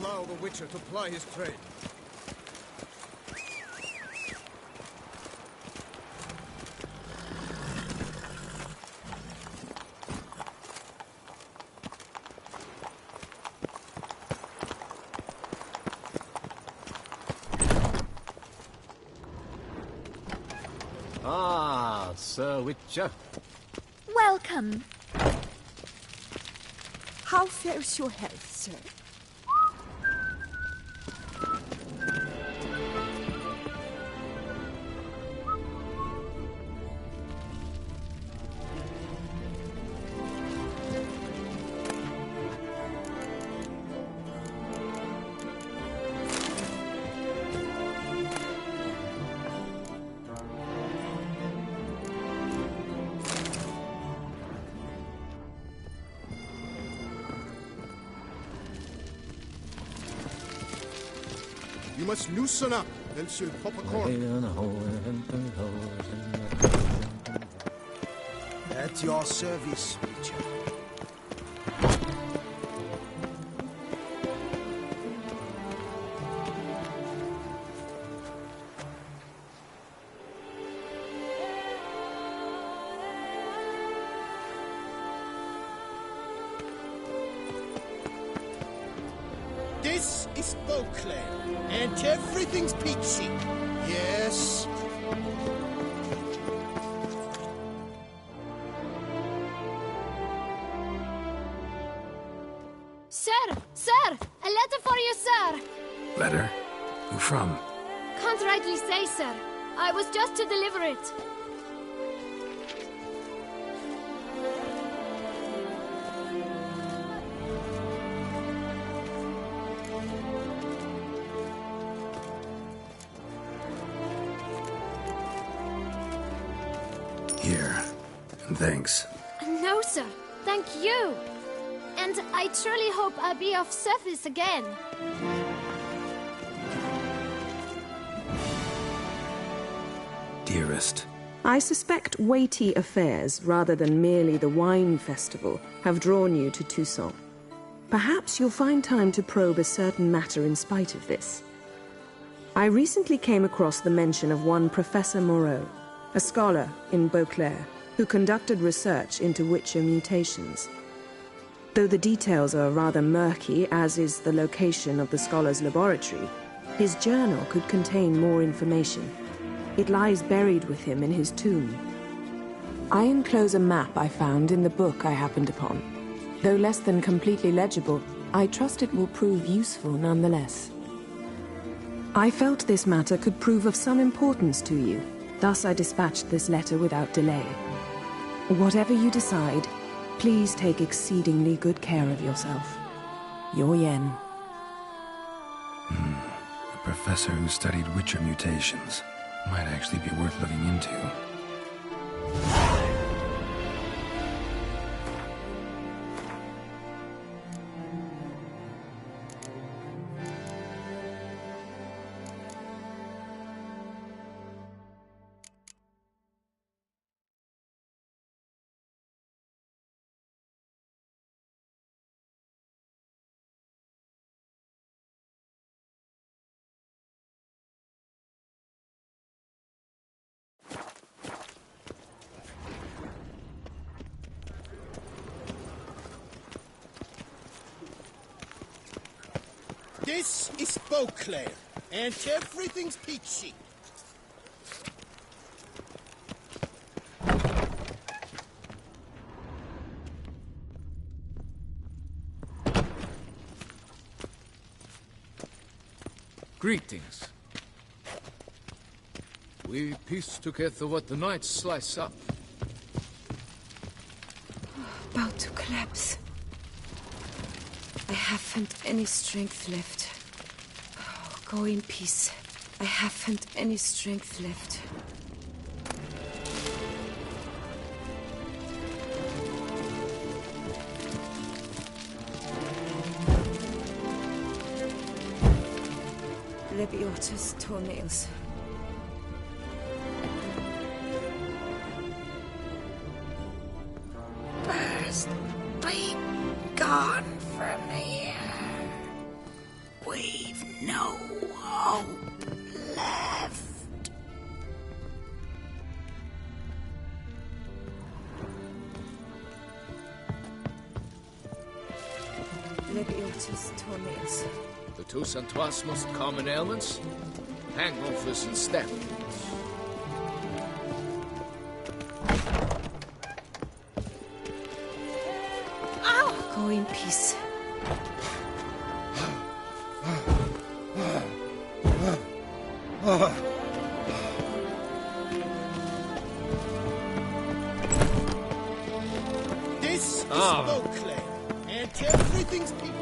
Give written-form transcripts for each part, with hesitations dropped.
allow the Witcher to ply his trade. Ah, Sir Witcher. Welcome. How fares your health, sir? You must loosen up, else you'll pop a cork. At your service, Witcher. This is Beauclair, and everything's peachy. Yes. Sir! A letter for you, sir! Letter? Who from? Can't rightly say, sir. I was just to deliver it. Here. And thanks. No, sir. Thank you. And I truly hope I'll be of service again. Dearest. I suspect weighty affairs, rather than merely the wine festival, have drawn you to Toussaint. Perhaps you'll find time to probe a certain matter in spite of this. I recently came across the mention of one Professor Moreau, a scholar in Beauclair, who conducted research into Witcher mutations. Though the details are rather murky, as is the location of the scholar's laboratory, his journal could contain more information. It lies buried with him in his tomb. I enclose a map I found in the book I happened upon. Though less than completely legible, I trust it will prove useful nonetheless. I felt this matter could prove of some importance to you, thus I dispatched this letter without delay. Whatever you decide, please take exceedingly good care of yourself. Your Yen. A professor who studied Witcher mutations. Might actually be worth looking into. This is Beauclair, and everything's peachy. Greetings. We piece together what the night slice up. About to collapse. I haven't any strength left. Oh, go in peace. I haven't any strength left. Lebiota's toenails. First, be gone from here. We've no hope left. Lebiotis tournails. The two Santois most common ailments? Hangovers and staph. Go in peace. This is Oakley, and everything's people.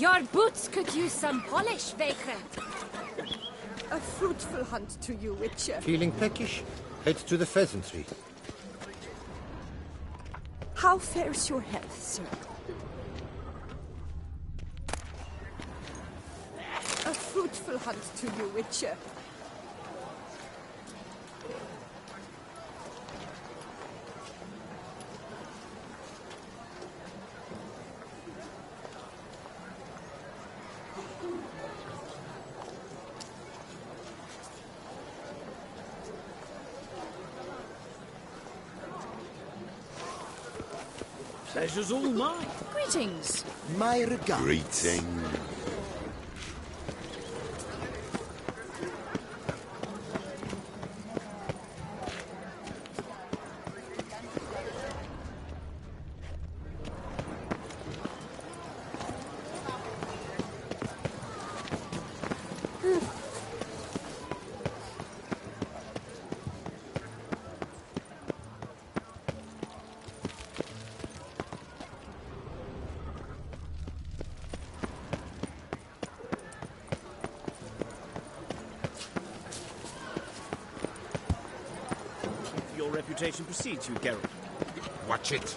Your boots could use some polish, Vagrant. A fruitful hunt to you, Witcher. Feeling peckish? Head to the pheasantry. How fares your health, sir? A fruitful hunt to you, Witcher. Pleasure's all mine. Greetings. My regards. Greeting. Your reputation precedes you, Geralt. Watch it.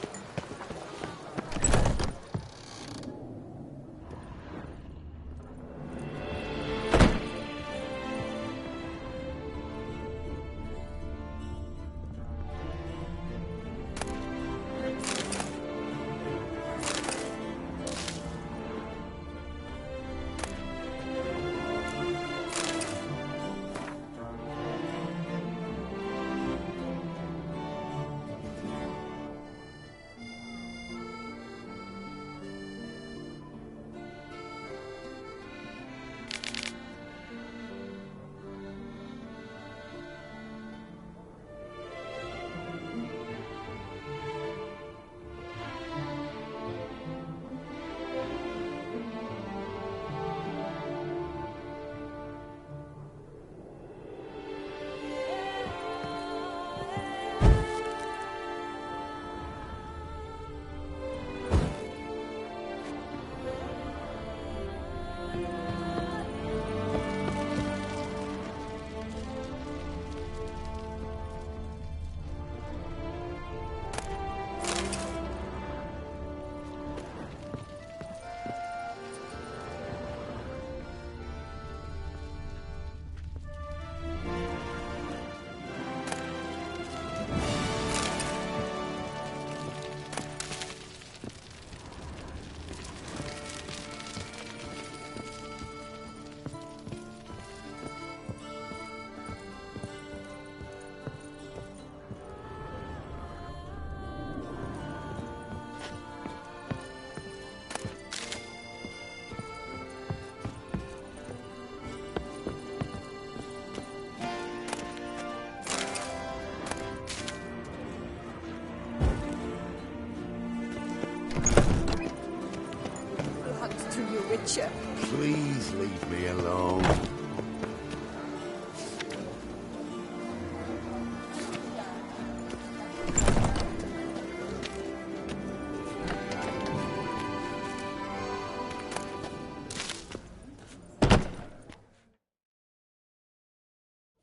Witcher. Please leave me alone.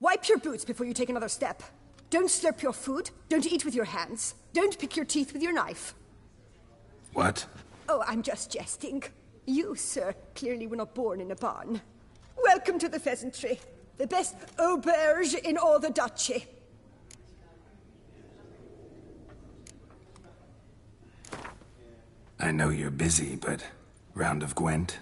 Wipe your boots before you take another step. Don't slurp your food. Don't eat with your hands. Don't pick your teeth with your knife. What? Oh, I'm just jesting. You, sir, clearly were not born in a barn. Welcome to the pheasantry. The best auberge in all the duchy. I know you're busy, but round of Gwent?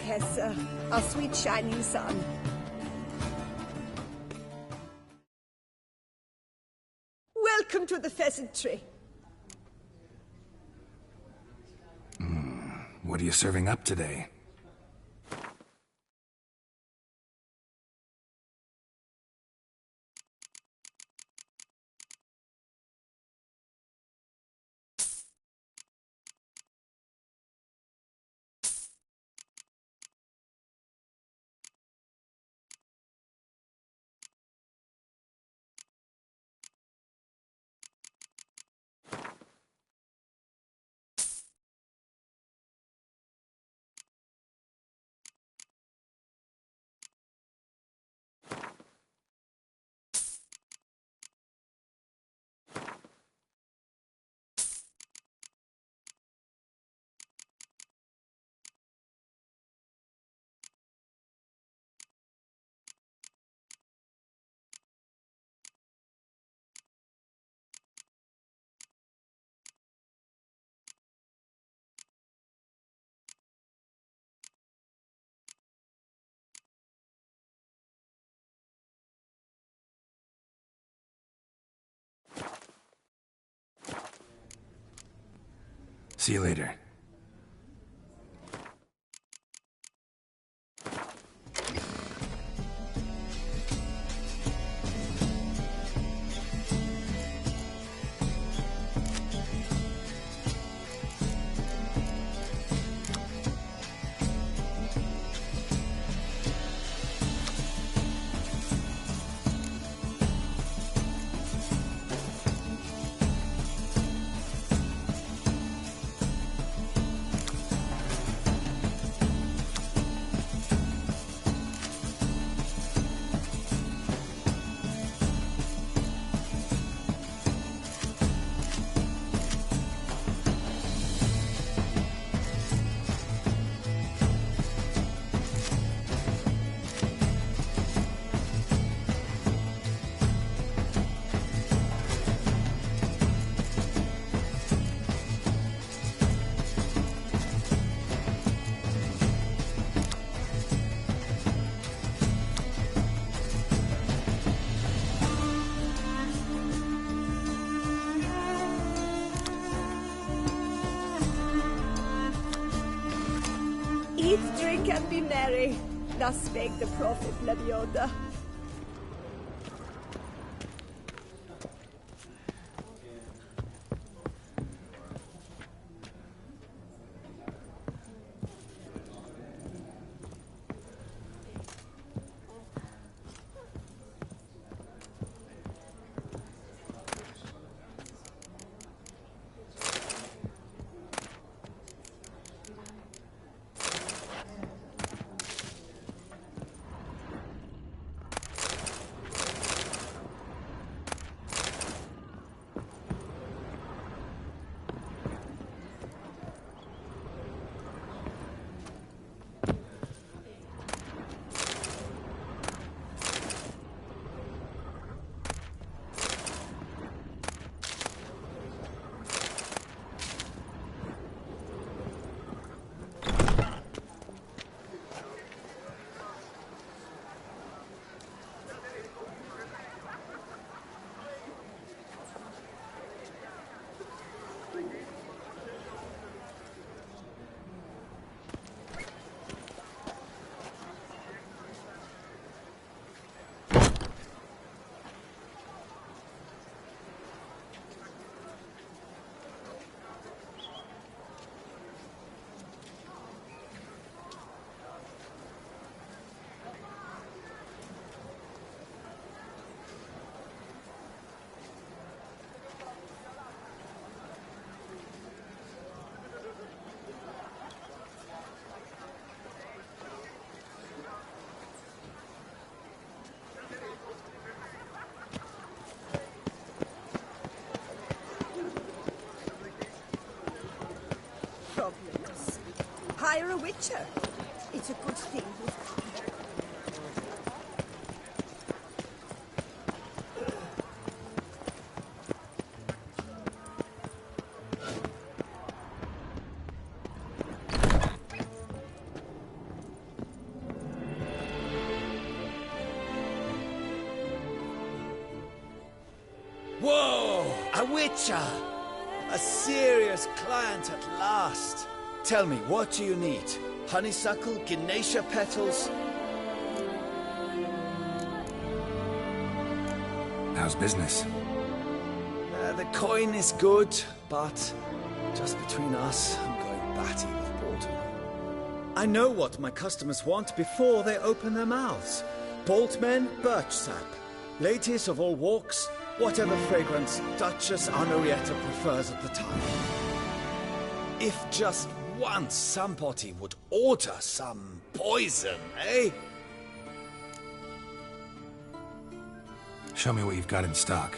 Hesse, our sweet shining sun. Welcome to the pheasantry. What are you serving up today? See you later. Eat, drink, and be merry. Thus spake the prophet Lebioda. Problems. Hire a witcher. It's a good thing. butcher! A serious client at last. Tell me, what do you need? Honeysuckle, Ganesha petals? How's business? The coin is good, but just between us, I'm going batty with boredom. I know what my customers want before they open their mouths. Boltmen, birch sap. Ladies of all walks, whatever fragrance Duchess Henrietta prefers at the time. If just once somebody would order some poison, eh? Show me what you've got in stock.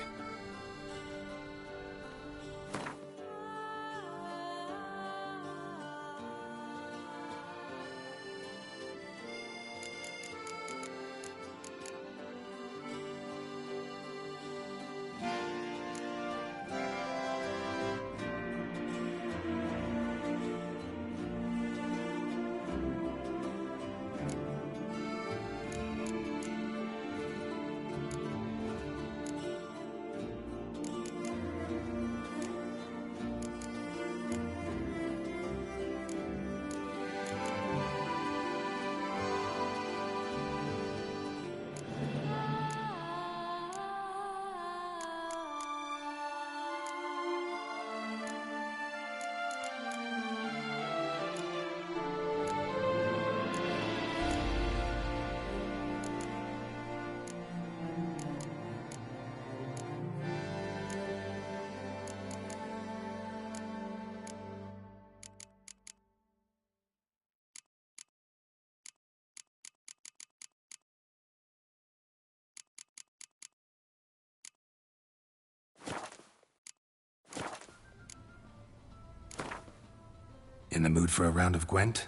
In the mood for a round of Gwent?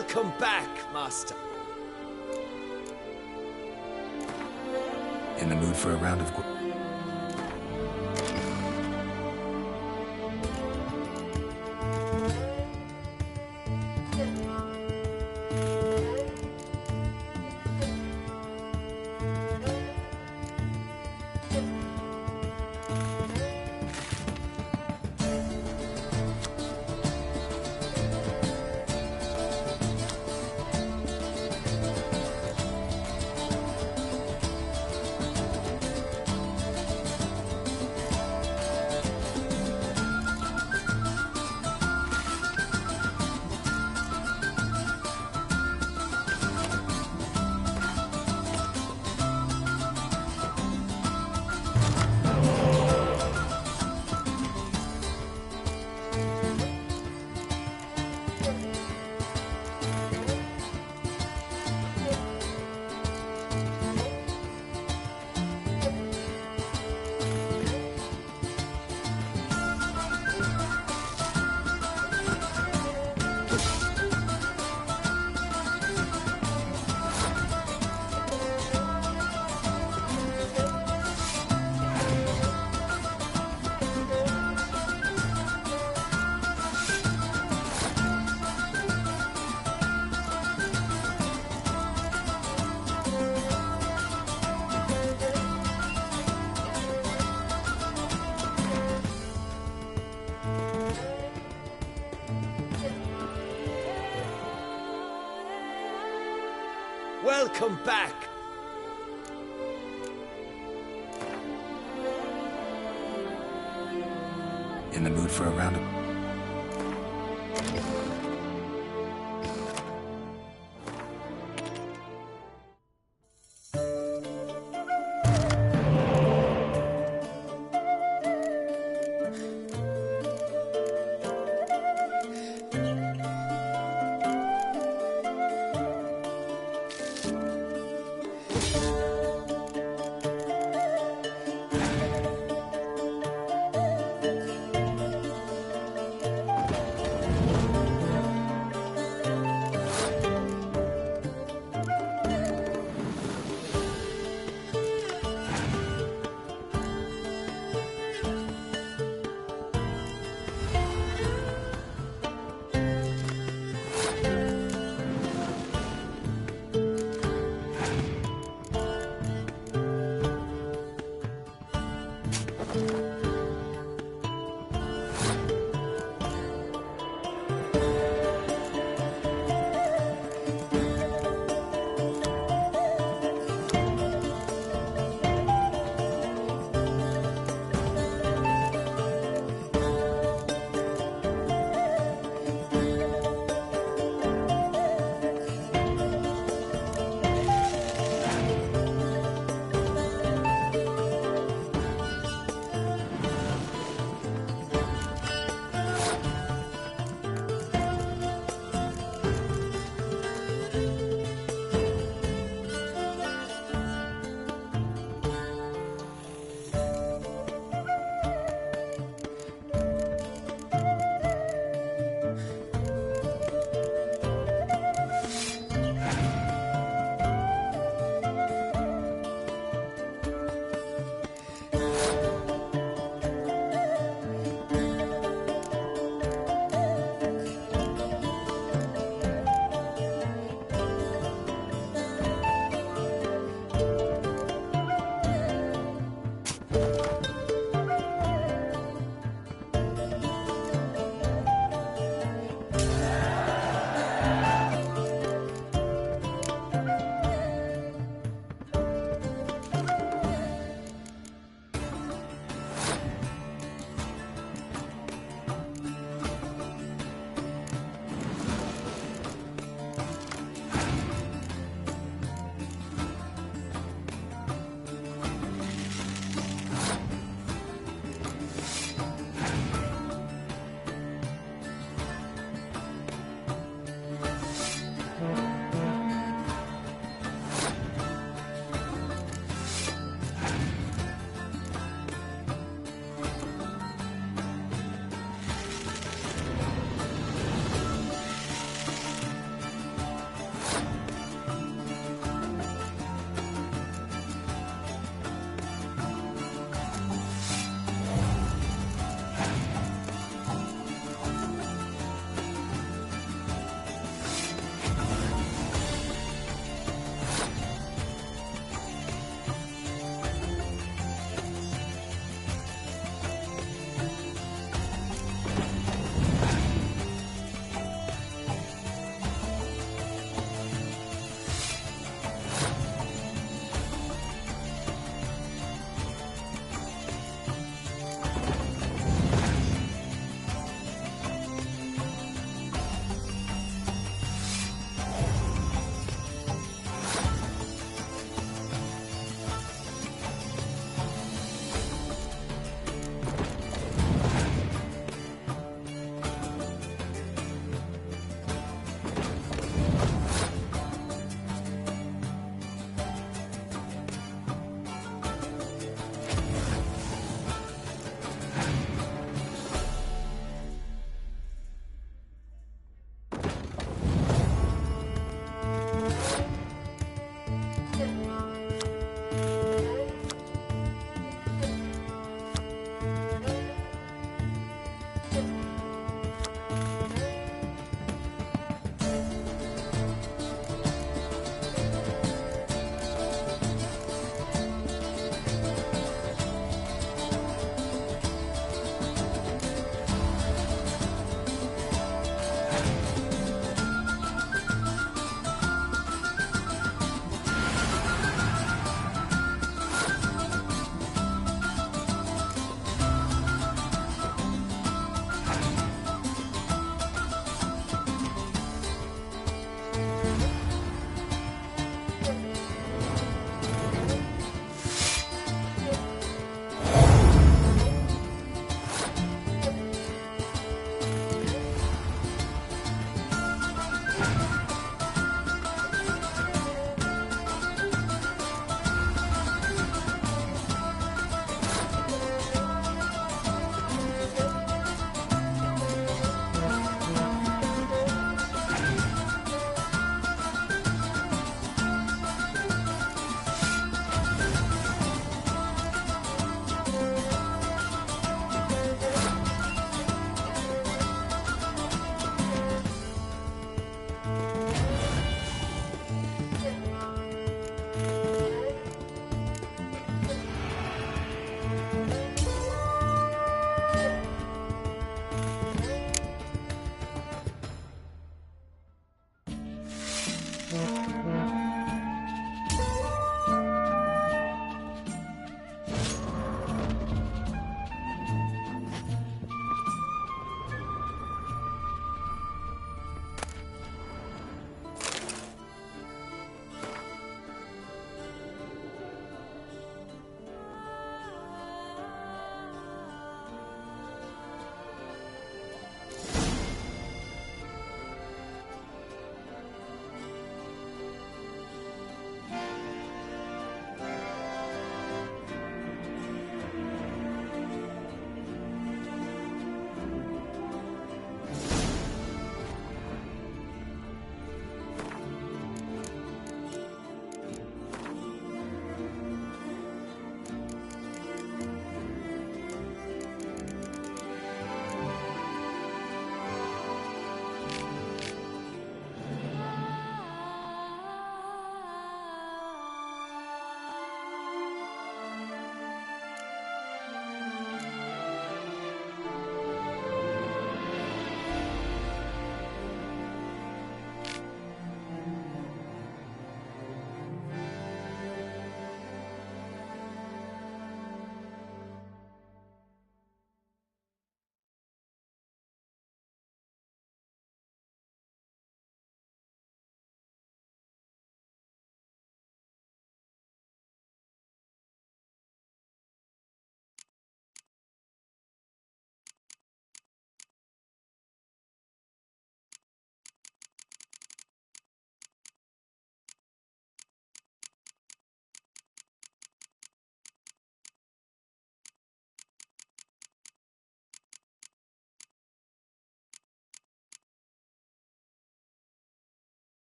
Welcome back, Master. In the mood for a round of... Welcome back. In the mood for a round of...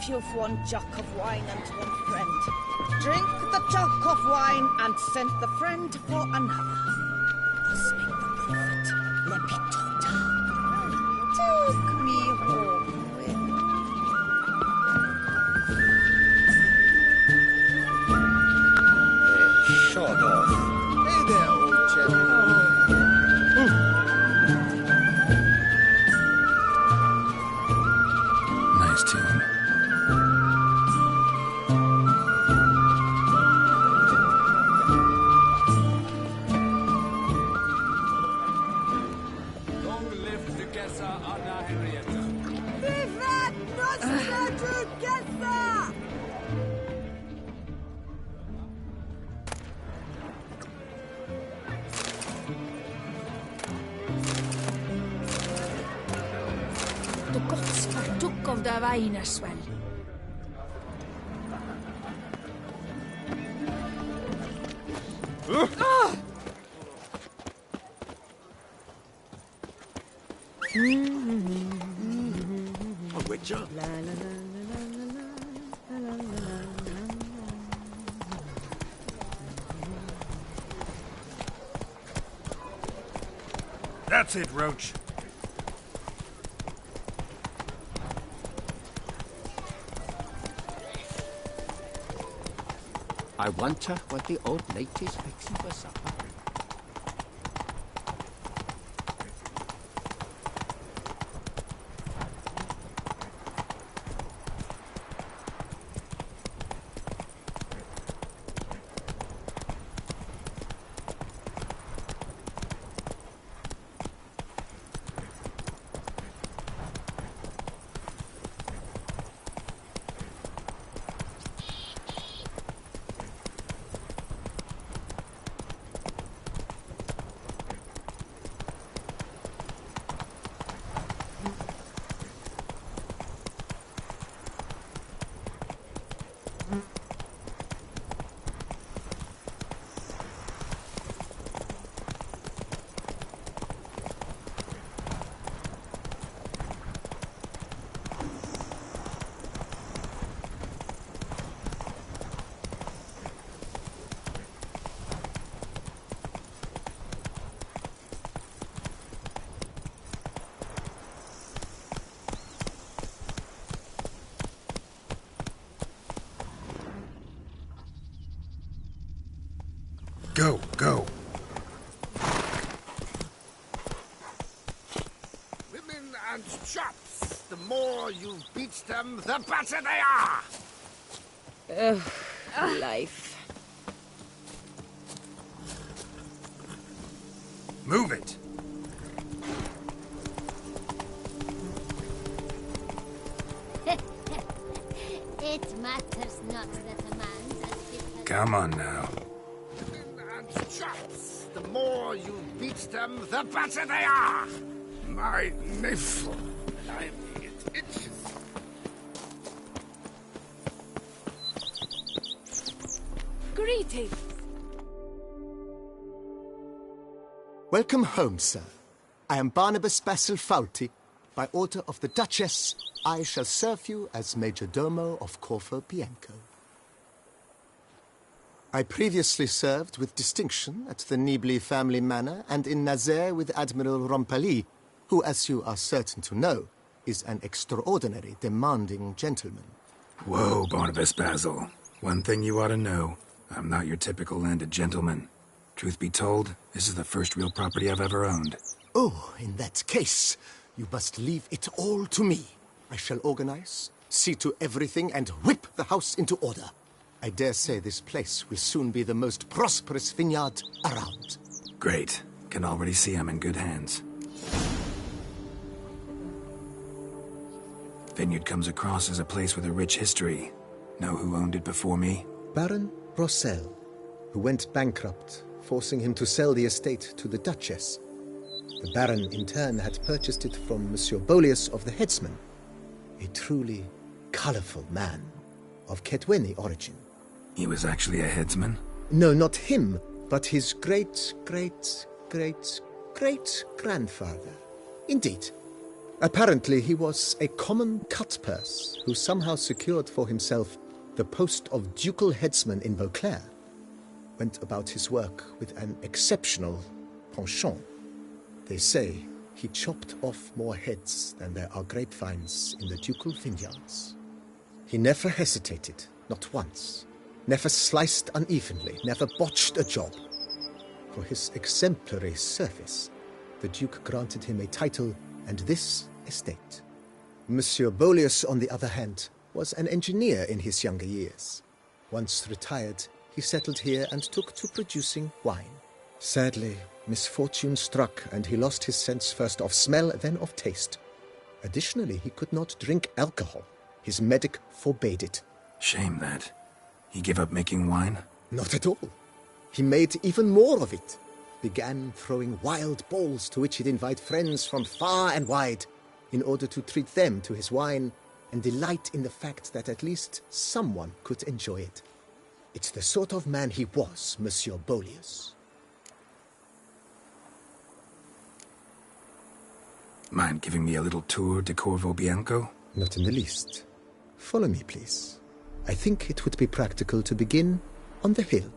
if you've one jock of wine and one friend. Drink the jock of wine and send the friend for another. Thus make the prophet, Lepitota. Take me home with. Short off. Hey there, old chap. Nice tune. Long live Duquesa Ana Henrietta. Vivat Nostra Duquesa! The gods partook of the wine as well. A witcher? That's it, Roach. I wonder what the old lady's fixing for supper. Go, go. Women and chops. The more you beat them, the better they are. Life. Move it. It matters not that a man's as fit as... Come on now. Women and chops. The more you beat them, the better they are. My navel. It itches. Greetings. Welcome home, sir. I am Barnabas Basil Faulty. By order of the Duchess, I shall serve you as Major Domo of Corfu Bianco. I previously served with distinction at the Nibli family manor and in Nazaire with Admiral Rompali, who, as you are certain to know, is an extraordinary demanding gentleman. Whoa, Barnabas Basil. One thing you ought to know. I'm not your typical landed gentleman. Truth be told, this is the first real property I've ever owned. Oh, in that case, you must leave it all to me. I shall organize, see to everything, and whip the house into order. I dare say this place will soon be the most prosperous vineyard around. Great. Can already see I'm in good hands. Vineyard comes across as a place with a rich history. Know who owned it before me? Baron Rossel, who went bankrupt, forcing him to sell the estate to the Duchess. The Baron, in turn, had purchased it from Monsieur Bolius of the Headsman, a truly colourful man of Ketweni origin. He was actually a headsman? No, not him, but his great-great-great-great-grandfather. Indeed. Apparently, he was a common cut-purse who somehow secured for himself the post of ducal headsman in Beauclair. Went about his work with an exceptional penchant. They say he chopped off more heads than there are grapevines in the ducal vineyards. He never hesitated, not once. Never sliced unevenly, never botched a job. For his exemplary service, the Duke granted him a title and this estate. Monsieur Boleus, on the other hand, was an engineer in his younger years. Once retired, he settled here and took to producing wine. Sadly, misfortune struck and he lost his sense first of smell, then of taste. Additionally, he could not drink alcohol. His medic forbade it. Shame that. He gave up making wine? Not at all. He made even more of it. Began throwing wild balls to which he'd invite friends from far and wide in order to treat them to his wine and delight in the fact that at least someone could enjoy it. It's the sort of man he was, Monsieur Boleus. Mind giving me a little tour de Corvo Bianco? Not in the least. Follow me, please. I think it would be practical to begin on the hill.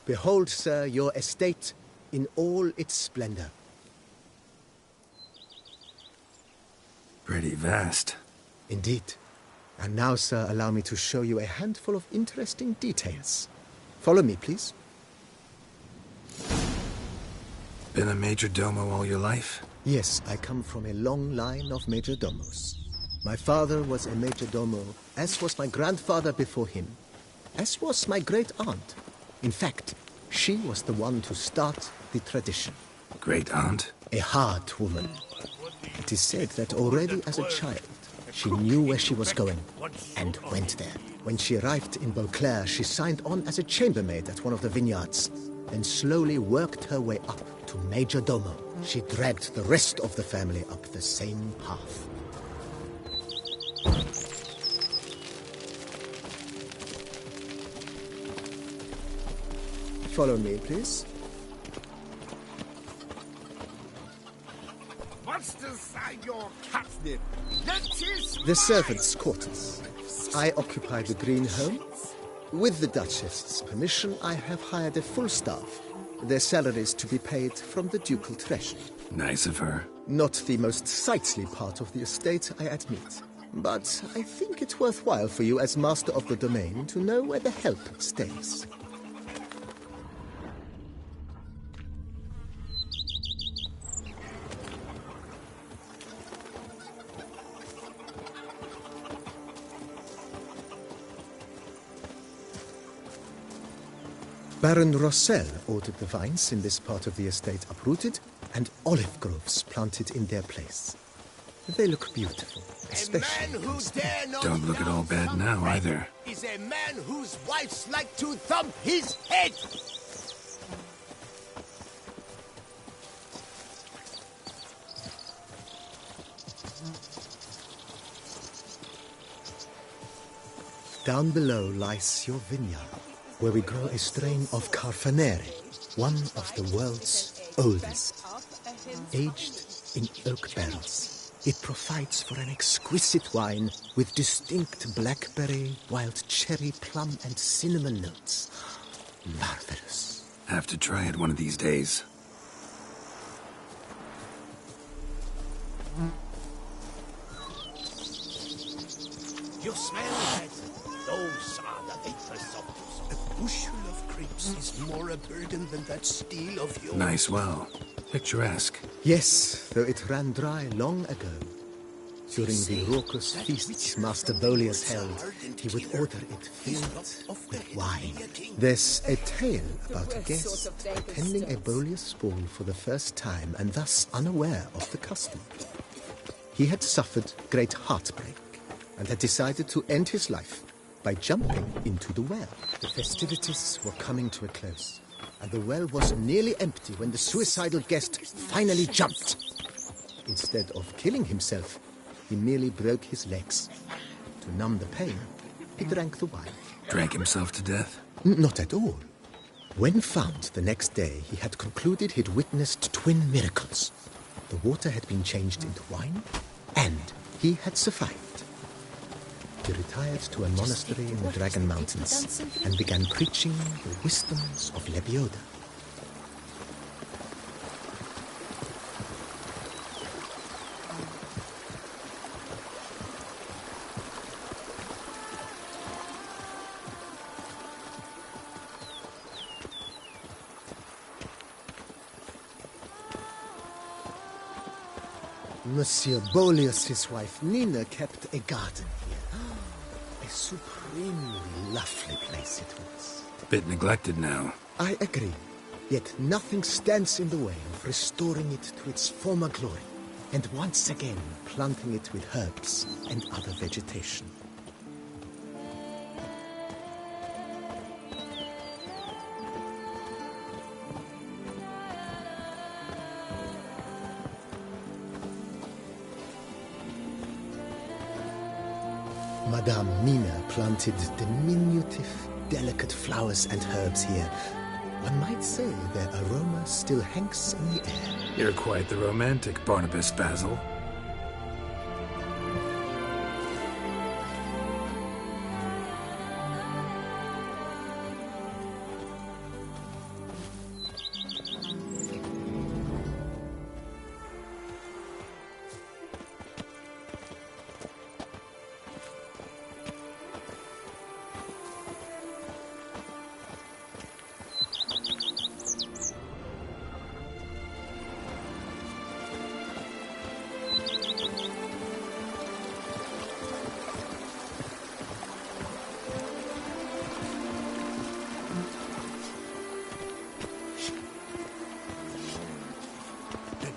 Behold, sir, your estate in all its splendor. Pretty vast. Indeed. And now, sir, allow me to show you a handful of interesting details. Follow me, please. Been a major domo all your life? Yes, I come from a long line of major domos. My father was a major domo, as was my grandfather before him, as was my great-aunt. In fact, she was the one to start the tradition. Great-aunt? A hard woman. It is said that already as a child, she knew where she was going, and went there. When she arrived in Beauclair, she signed on as a chambermaid at one of the vineyards, then slowly worked her way up to Major Domo. She dragged the rest of the family up the same path. Follow me, please. What's to say your catnip? The servants' quarters. I occupy the green home. With the Duchess's permission, I have hired a full staff. Their salaries to be paid from the ducal treasury. Nice of her. Not the most sightly part of the estate, I admit. But I think it's worthwhile for you as master of the domain to know where the help stays. Baron Rossel ordered the vines in this part of the estate uprooted and olive groves planted in their place. They look beautiful, especially... Don't look at all bad now, either. Is a man whose wives like to thump his head. Down below lies your vineyard, where we grow a strain of Carfanere, one of the world's oldest, aged in oak barrels. It provides for an exquisite wine with distinct blackberry, wild cherry, plum, and cinnamon notes. Marvelous. Have to try it one of these days. You smell that? Those are the vapors of Tucson. A bushel of grapes is more a burden than that steel of yours. Nice well. Picturesque. Yes, though it ran dry long ago. During the raucous feasts Master Boleus held, he would order it filled with wine. There's a tale about a guest attending a Boleus ball for the first time and thus unaware of the custom. He had suffered great heartbreak and had decided to end his life by jumping into the well. The festivities were coming to a close, and the well was nearly empty when the suicidal guest finally jumped. Instead of killing himself, he merely broke his legs. To numb the pain, he drank the wine. Drank himself to death? Not at all. When found the next day, he had concluded he'd witnessed twin miracles. The water had been changed into wine, and he had survived. He retired to a monastery in the Dragon Mountains and began preaching the wisdoms of Lebioda. Monsieur Boleus' wife Nina kept a garden here. A supremely lovely place it was. Bit neglected now. I agree. Yet nothing stands in the way of restoring it to its former glory, and once again planting it with herbs and other vegetation. Madame Nina planted diminutive, delicate flowers and herbs here. One might say their aroma still hangs in the air. You're quite the romantic, Barnabas Basil.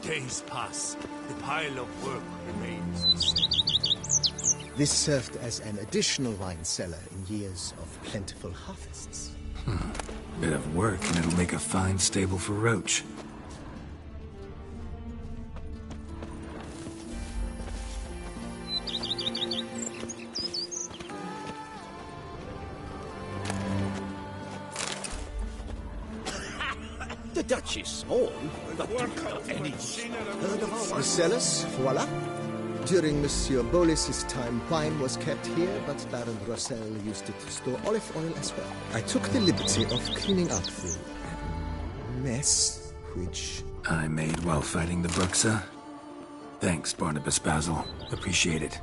Days pass. The pile of work remains the same. This served as an additional wine cellar in years of plentiful harvests. Bit of work, and it'll make a fine stable for Roach. The Dutch is small, but do you know any heard of our The cellars, voila. During Monsieur Boleus' time, wine was kept here, but Baron Rossel used it to store olive oil as well. I took the liberty of cleaning up the mess, which I made while fighting the Bruxa. Thanks, Barnabas Basil. Appreciate it.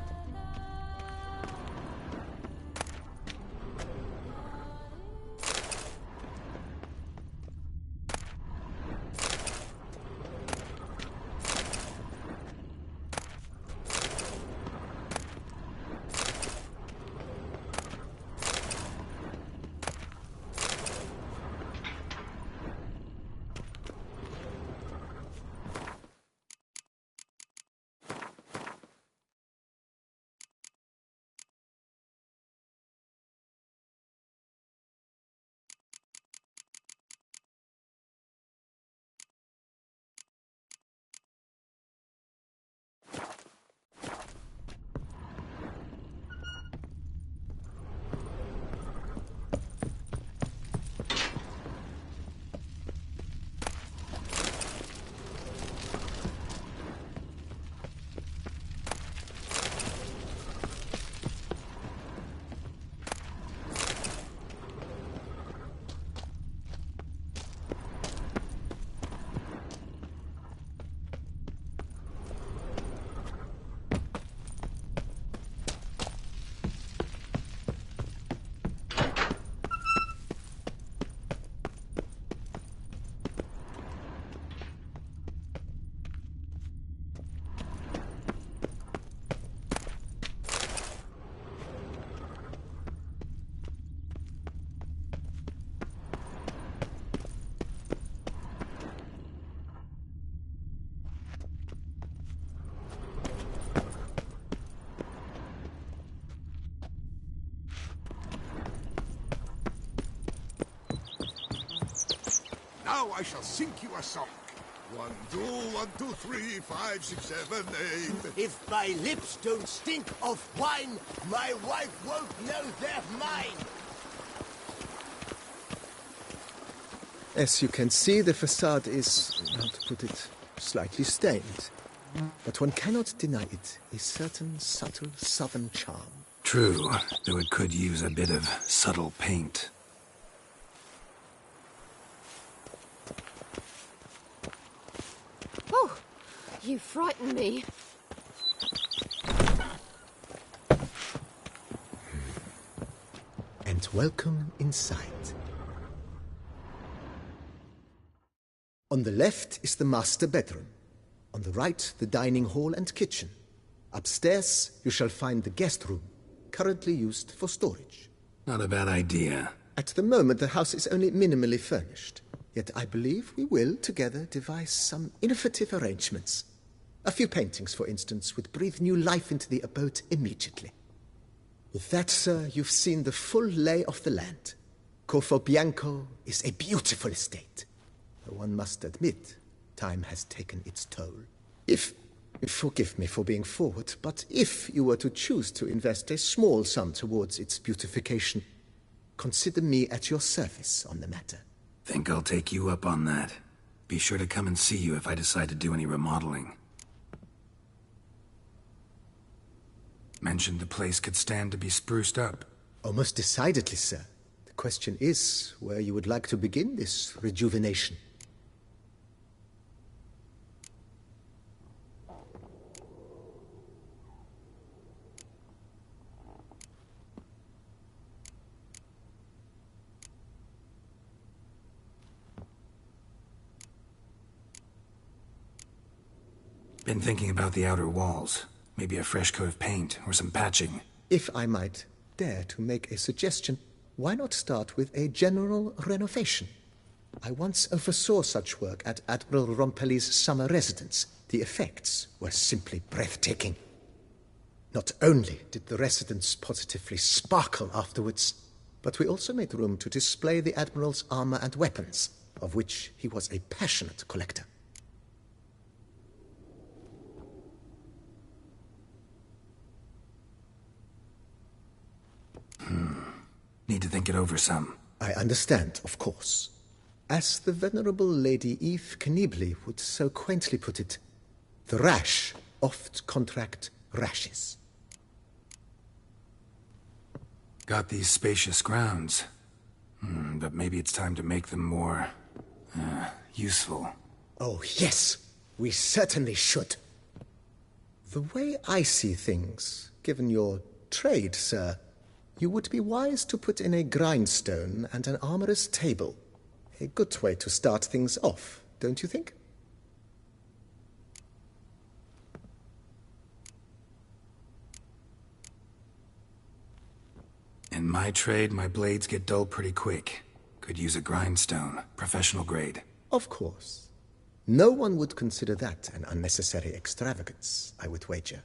Now I shall sing you a song. 1, 2, 1, 2, 3, 5, 6, 7, 8. If my lips don't stink of wine, my wife won't know they're mine. As you can see, the facade is, how to put it, slightly stained. But one cannot deny it a certain subtle southern charm. True, though it could use a bit of subtle paint. Oh, you frighten me. And welcome inside. On the left is the master bedroom. On the right, the dining hall and kitchen. Upstairs, you shall find the guest room, currently used for storage. Not a bad idea. At the moment, the house is only minimally furnished. Yet I believe we will, together, devise some innovative arrangements. A few paintings, for instance, would breathe new life into the abode immediately. With that, sir, you've seen the full lay of the land. Corfo Bianco is a beautiful estate. Though one must admit, time has taken its toll. Forgive me for being forward, but if you were to choose to invest a small sum towards its beautification, consider me at your service on the matter. Think I'll take you up on that. Be sure to come and see you if I decide to do any remodeling. Mentioned the place could stand to be spruced up. Oh, most decidedly, sir. The question is where you would like to begin this rejuvenation. Been thinking about the outer walls. Maybe a fresh coat of paint or some patching. If I might dare to make a suggestion, why not start with a general renovation? I once oversaw such work at Admiral Rompelli's summer residence. The effects were simply breathtaking. Not only did the residence positively sparkle afterwards, but we also made room to display the Admiral's armor and weapons, of which he was a passionate collector. Need to think it over some. I understand, of course. As the venerable Lady Eve Knibley would so quaintly put it, the rash oft contract rashes. Got these spacious grounds. But maybe it's time to make them more... useful. Oh, yes. We certainly should. The way I see things, given your trade, sir, you would be wise to put in a grindstone and an armorer's table. A good way to start things off, don't you think? In my trade, my blades get dull pretty quick. Could use a grindstone, professional grade. Of course. No one would consider that an unnecessary extravagance, I would wager.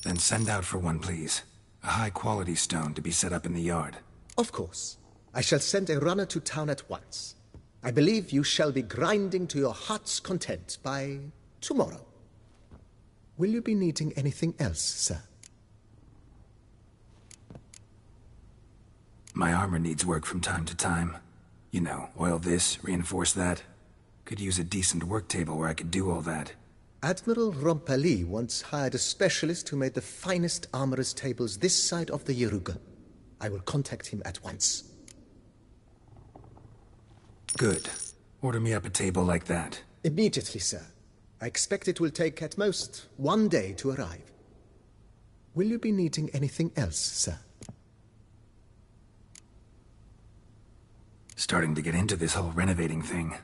Then send out for one, please. A high-quality stone to be set up in the yard. Of course. I shall send a runner to town at once. I believe you shall be grinding to your heart's content by tomorrow. Will you be needing anything else, sir? My armor needs work from time to time. You know, oil this, reinforce that. Could use a decent work table where I could do all that. Admiral Rompelli once hired a specialist who made the finest armorer's tables this side of the Yaruga. I will contact him at once. Good. Order me up a table like that. Immediately, sir. I expect it will take at most 1 day to arrive. Will you be needing anything else, sir? Starting to get into this whole renovating thing.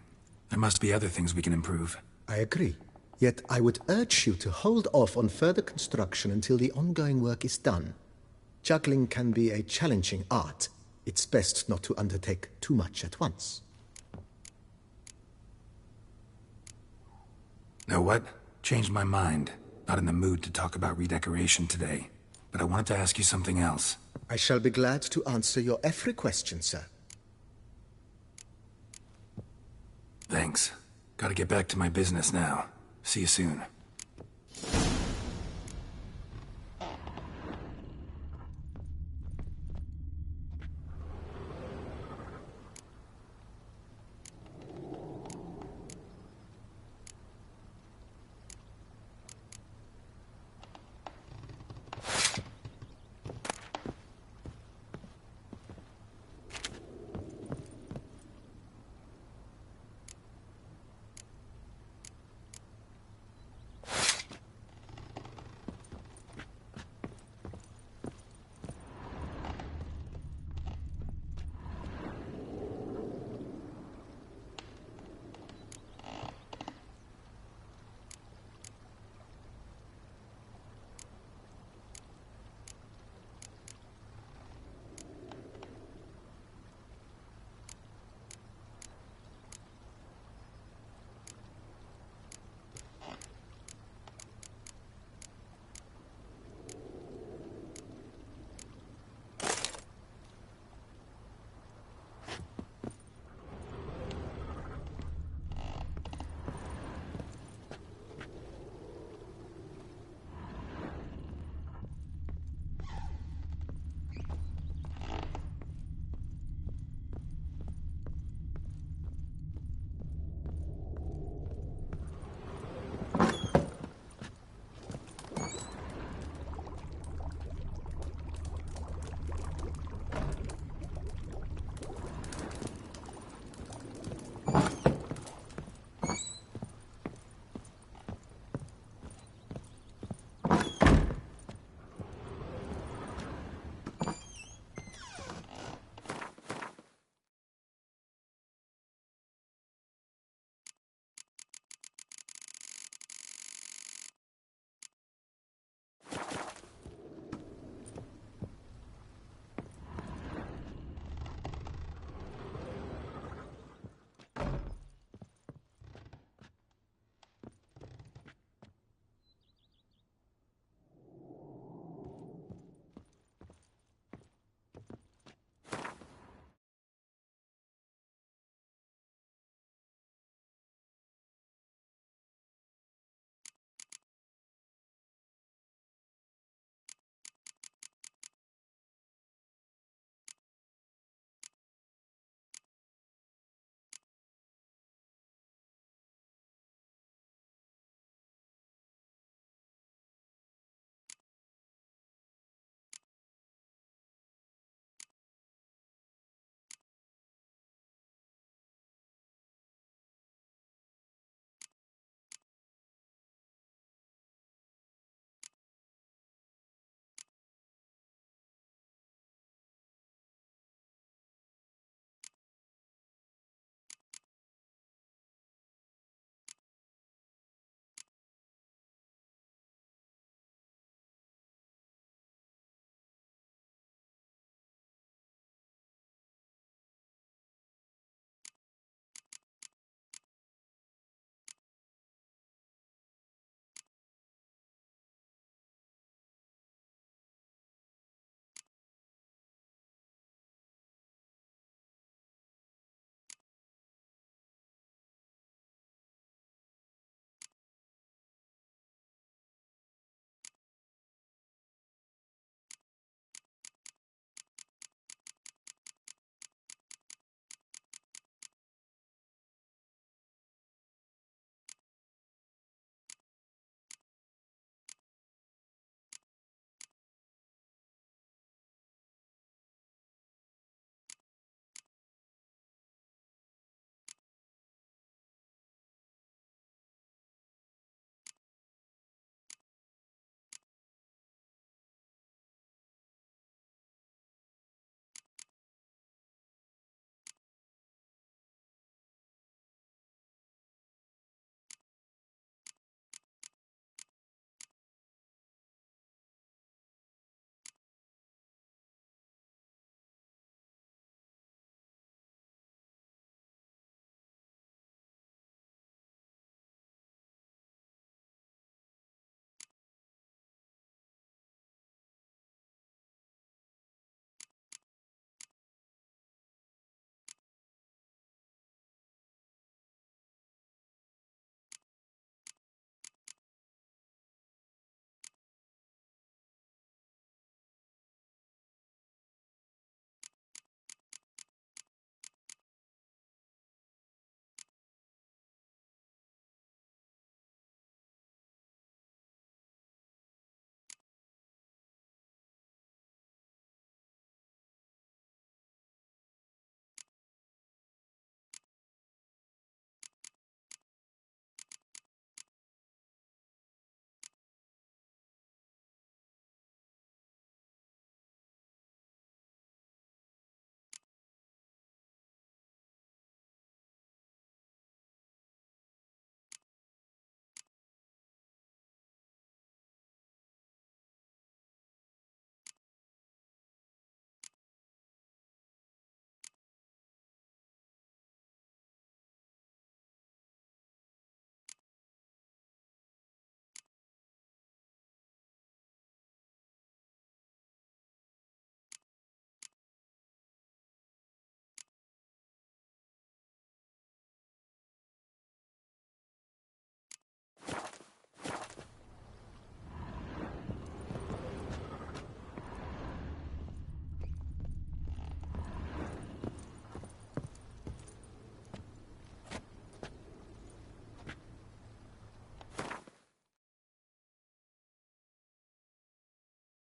There must be other things we can improve. I agree. Yet I would urge you to hold off on further construction until the ongoing work is done. Juggling can be a challenging art. It's best not to undertake too much at once. Know what? Changed my mind. Not in the mood to talk about redecoration today. But I wanted to ask you something else. I shall be glad to answer your every question, sir. Thanks. Gotta get back to my business now. See you soon.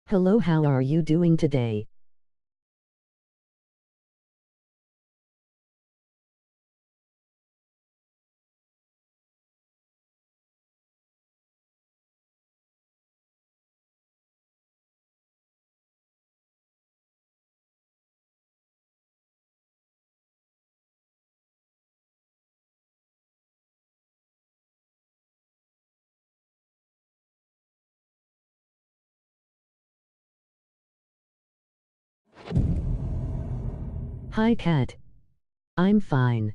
Hello, how are you doing today? Hi, Cat. I'm fine.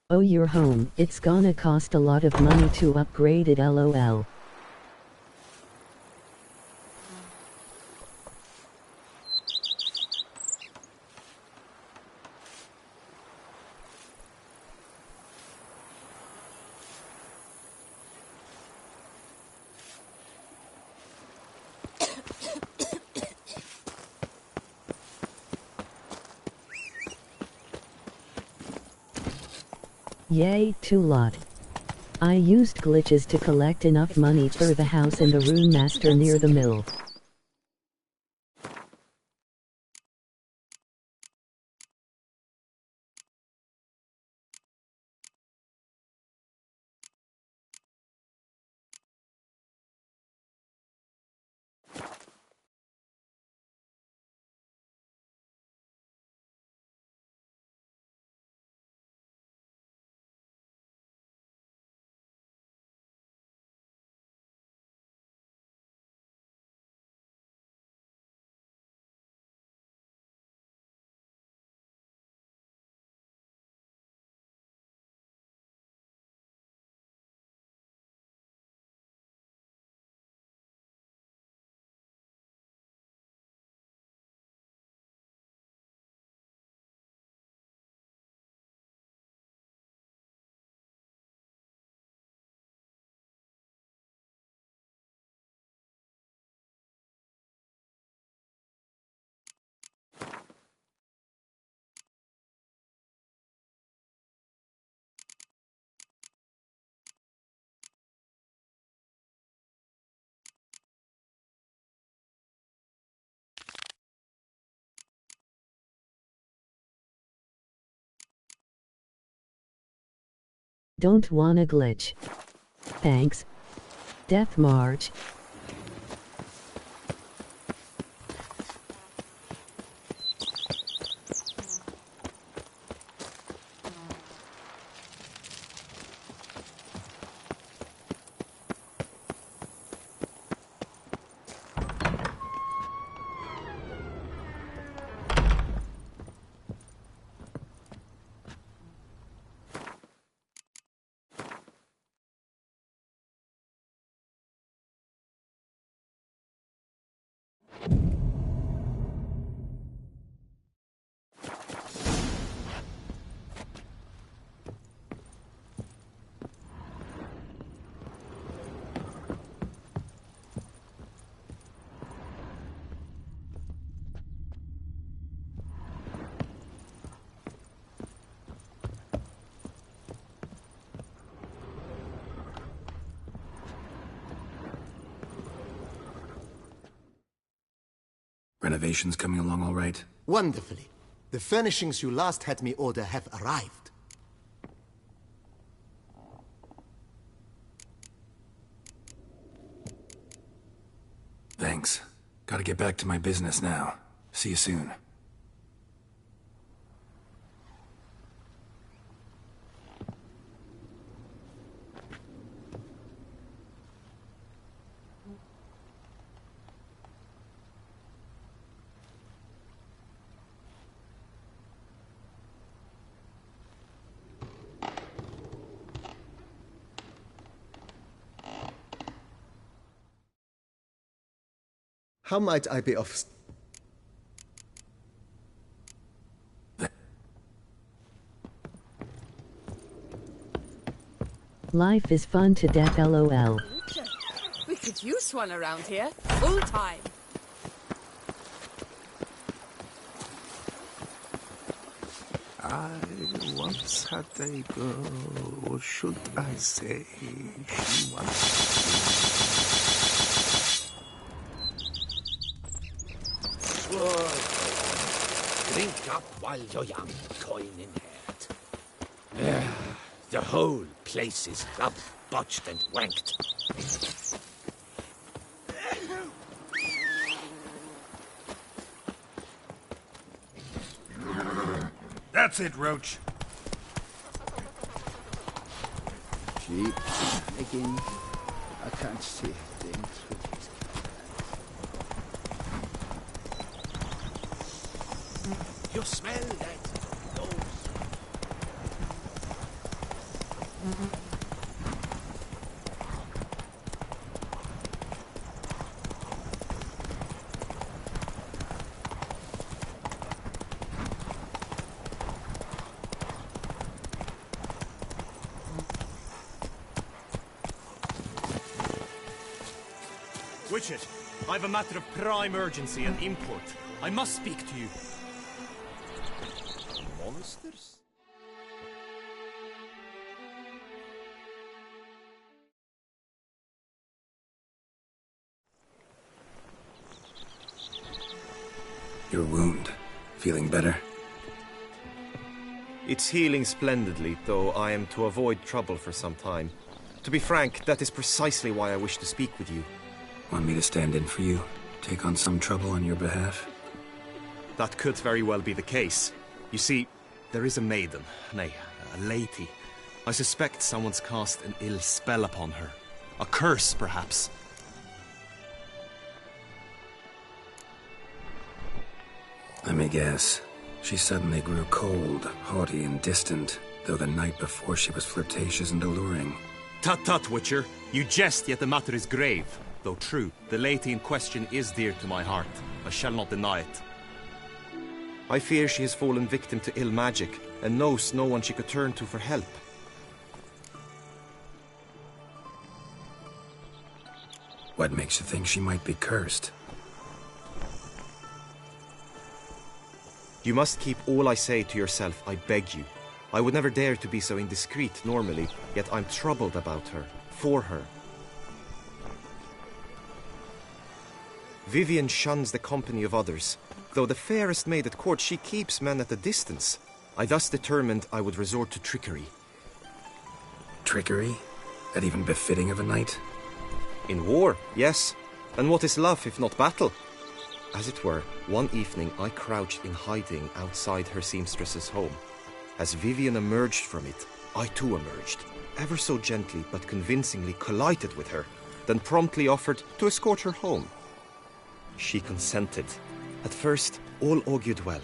Oh, you're home. It's gonna cost a lot of money to upgrade it, lol. Yay, too lot. I used glitches to collect enough money for the house and the rune master near the mill. Don't wanna glitch. Thanks. Death March. Renovations coming along all right? Wonderfully. The furnishings you last had me order have arrived. Thanks. Gotta get back to my business now. See you soon. How might I be of... Life is fun to death, lol. We could use one around here. Full time. I once had a girl, or should I say, she once... Good. Drink up while you're young, coin in hand. The whole place is rubbed, botched, and wanked. That's it, Roach. Sheep, again. I can't see things with these cats. You smell that? Witchett, I've a matter of prime urgency and import. I must speak to you. Monsters? Your wound. Feeling better? It's healing splendidly, though I am to avoid trouble for some time. To be frank, that is precisely why I wish to speak with you. Want me to stand in for you? Take on some trouble on your behalf? That could very well be the case. You see, there is a maiden, nay, a lady. I suspect someone's cast an ill spell upon her. A curse, perhaps. Let me guess. She suddenly grew cold, haughty, and distant, though the night before she was flirtatious and alluring. Tut tut, Witcher. You jest, yet the matter is grave. Though true, the lady in question is dear to my heart. I shall not deny it. I fear she has fallen victim to ill magic, and knows no one she could turn to for help. What makes you think she might be cursed? You must keep all I say to yourself, I beg you. I would never dare to be so indiscreet normally, yet I'm troubled about her, for her. Vivian shuns the company of others. Though the fairest maid at court, she keeps men at a distance. I thus determined I would resort to trickery. Trickery? That even befitting of a knight? In war, yes. And what is love if not battle? As it were, one evening I crouched in hiding outside her seamstress's home. As Vivian emerged from it, I too emerged, ever so gently but convincingly collided with her, then promptly offered to escort her home. She consented. At first, all augured well.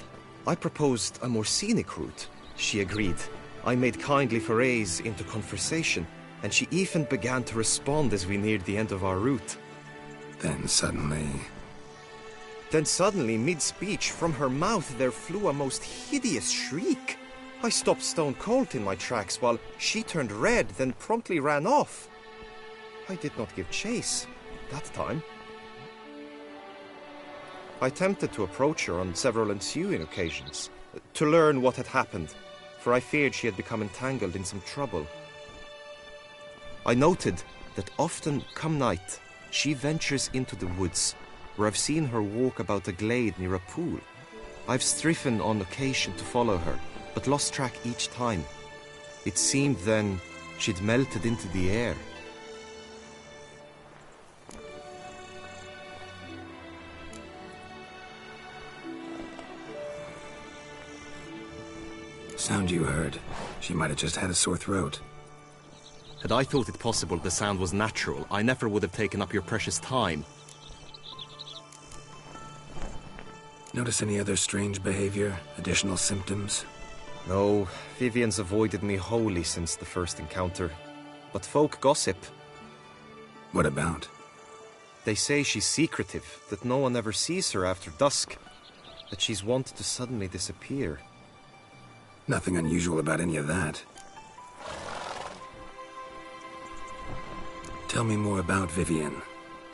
I proposed a more scenic route. She agreed. I made kindly forays into conversation, and she even began to respond as we neared the end of our route. Then suddenly, mid-speech, from her mouth there flew a most hideous shriek. I stopped stone cold in my tracks while she turned red, then promptly ran off. I did not give chase that time. I attempted to approach her on several ensuing occasions, to learn what had happened, for I feared she had become entangled in some trouble. I noted that often, come night, she ventures into the woods, where I've seen her walk about a glade near a pool. I've striven on occasion to follow her, but lost track each time. It seemed then she'd melted into the air. Sound you heard. She might have just had a sore throat. Had I thought it possible the sound was natural, I never would have taken up your precious time. Notice any other strange behavior? Additional symptoms? No, Vivian's avoided me wholly since the first encounter. But folk gossip. What about? They say she's secretive, that no one ever sees her after dusk, that she's wont to suddenly disappear. Nothing unusual about any of that. Tell me more about Vivian.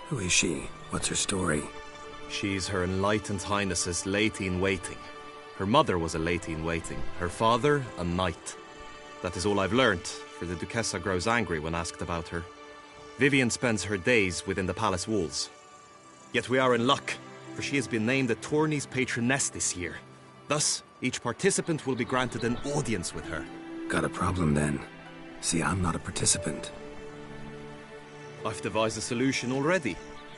Who is she? What's her story? She's Her Enlightened Highness's lady-in-waiting. Her mother was a lady-in-waiting. Her father, a knight. That is all I've learnt, for the Duchessa grows angry when asked about her. Vivian spends her days within the palace walls. Yet we are in luck, for she has been named the tourney's patroness this year. Thus, each participant will be granted an audience with her. Got a problem then. See, I'm not a participant. I've devised a solution already.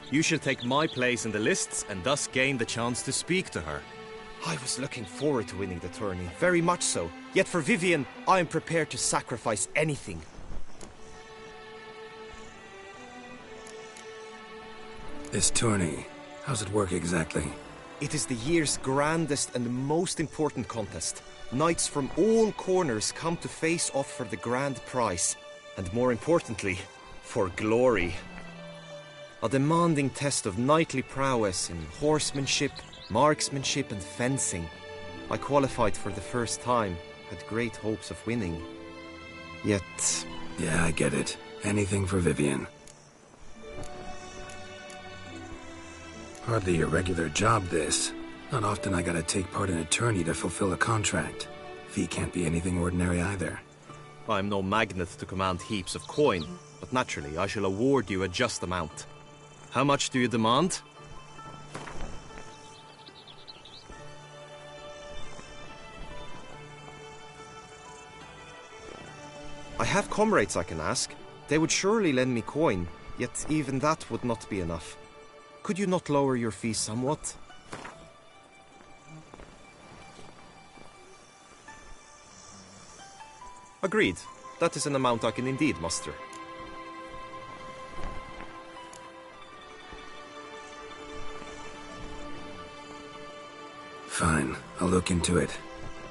You shall take my place in the lists and thus gain the chance to speak to her. I was looking forward to winning the tourney, very much so. Yet for Vivian, I am prepared to sacrifice anything. This tourney, how's it work exactly? It is the year's grandest and most important contest. Knights from all corners come to face off for the grand prize. And more importantly, for glory. A demanding test of knightly prowess in horsemanship, marksmanship and fencing. I qualified for the first time, had great hopes of winning. Yet... Yeah, I get it. Anything for Vivian. Hardly a regular job, this. Not often I gotta take part in a tourney to fulfill a contract. Fee can't be anything ordinary either. I'm no magnet to command heaps of coin, but naturally I shall award you a just amount. How much do you demand? I have comrades I can ask. They would surely lend me coin, yet even that would not be enough. Could you not lower your fees somewhat? Agreed. That is an amount I can indeed muster. Fine, I'll look into it.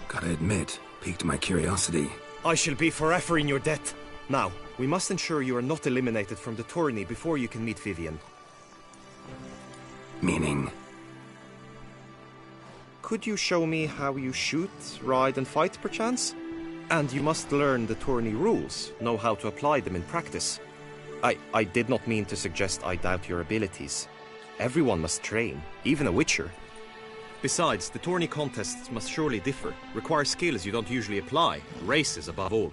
Gotta admit, piqued my curiosity. I shall be forever in your debt. Now, we must ensure you are not eliminated from the tourney before you can meet Vivian. Meaning? Could you show me how you shoot, ride and fight, perchance? And you must learn the tourney rules, know how to apply them in practice. I did not mean to suggest I doubt your abilities. Everyone must train, even a witcher. Besides, the tourney contests must surely differ, require skills you don't usually apply, races above all.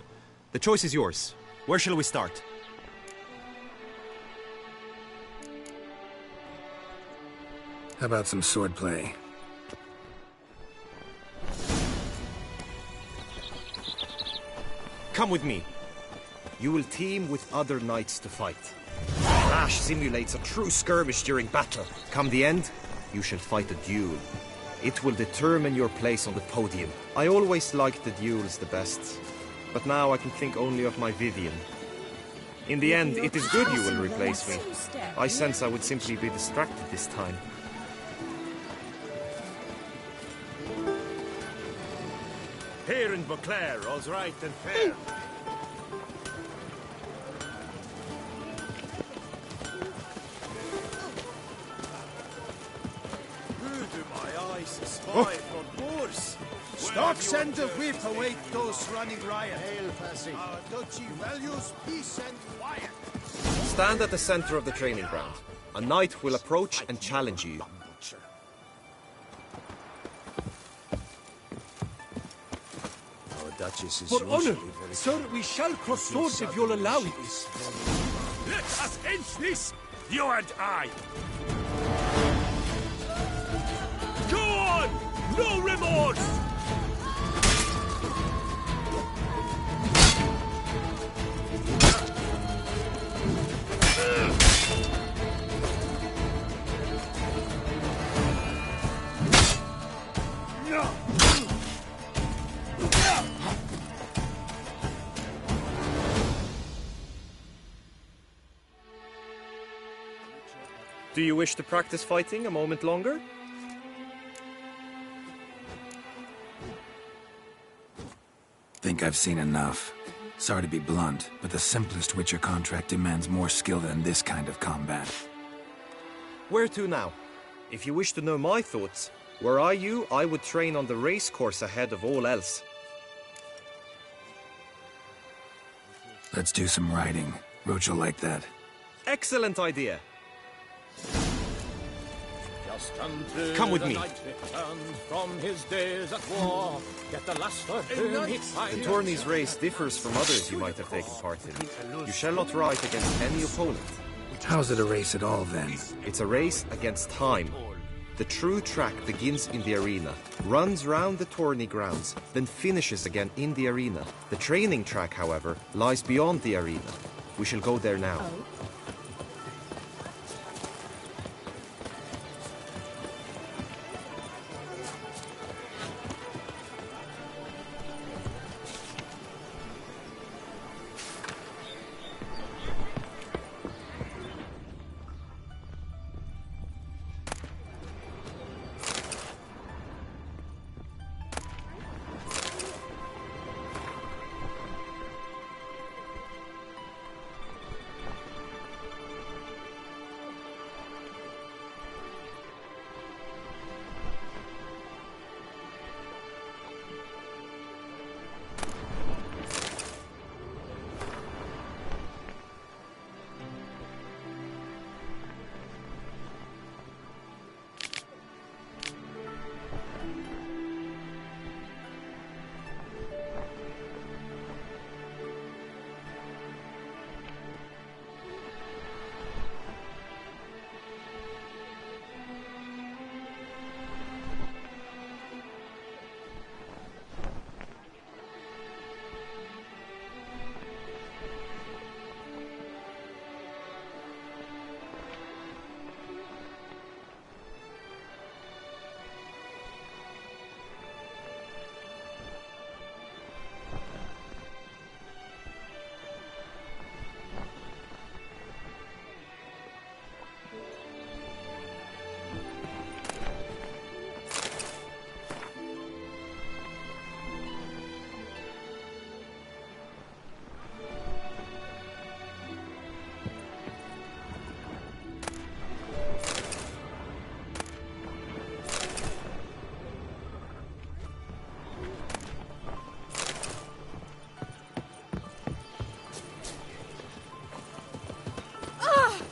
The choice is yours. Where shall we start? How about some swordplay? Come with me. You will team with other knights to fight. Clash simulates a true skirmish during battle. Come the end, you shall fight a duel. It will determine your place on the podium. I always liked the duels the best, but now I can think only of my Vivian. In the end, it is good you will replace me. I sense I would simply be distracted this time. Here in Beauclair, all's right and fair. Who do my eyes spy for Moors? Stocks and the whip await those running riot. Hail, Passy. Our duchy values peace and quiet. Stand at the center of the training ground. A knight will approach and challenge you. Duchess is For honor, very sir, we shall cross swords if you'll allow it. Let us end this, you and I. Go on! No remorse! Do you wish to practice fighting a moment longer? Think I've seen enough. Sorry to be blunt, but the simplest Witcher contract demands more skill than this kind of combat. Where to now? If you wish to know my thoughts, were I you, I would train on the race course ahead of all else. Let's do some riding. Roach will like that. Excellent idea. Just until Come with the me. knight returned from his days at war, yet the last of whom he The tourney's race differs from others you might have taken part in. You shall not ride against any opponent. How's it a race at all, then? It's a race against time. The true track begins in the arena, runs round the tourney grounds, then finishes again in the arena. The training track, however, lies beyond the arena. We shall go there now.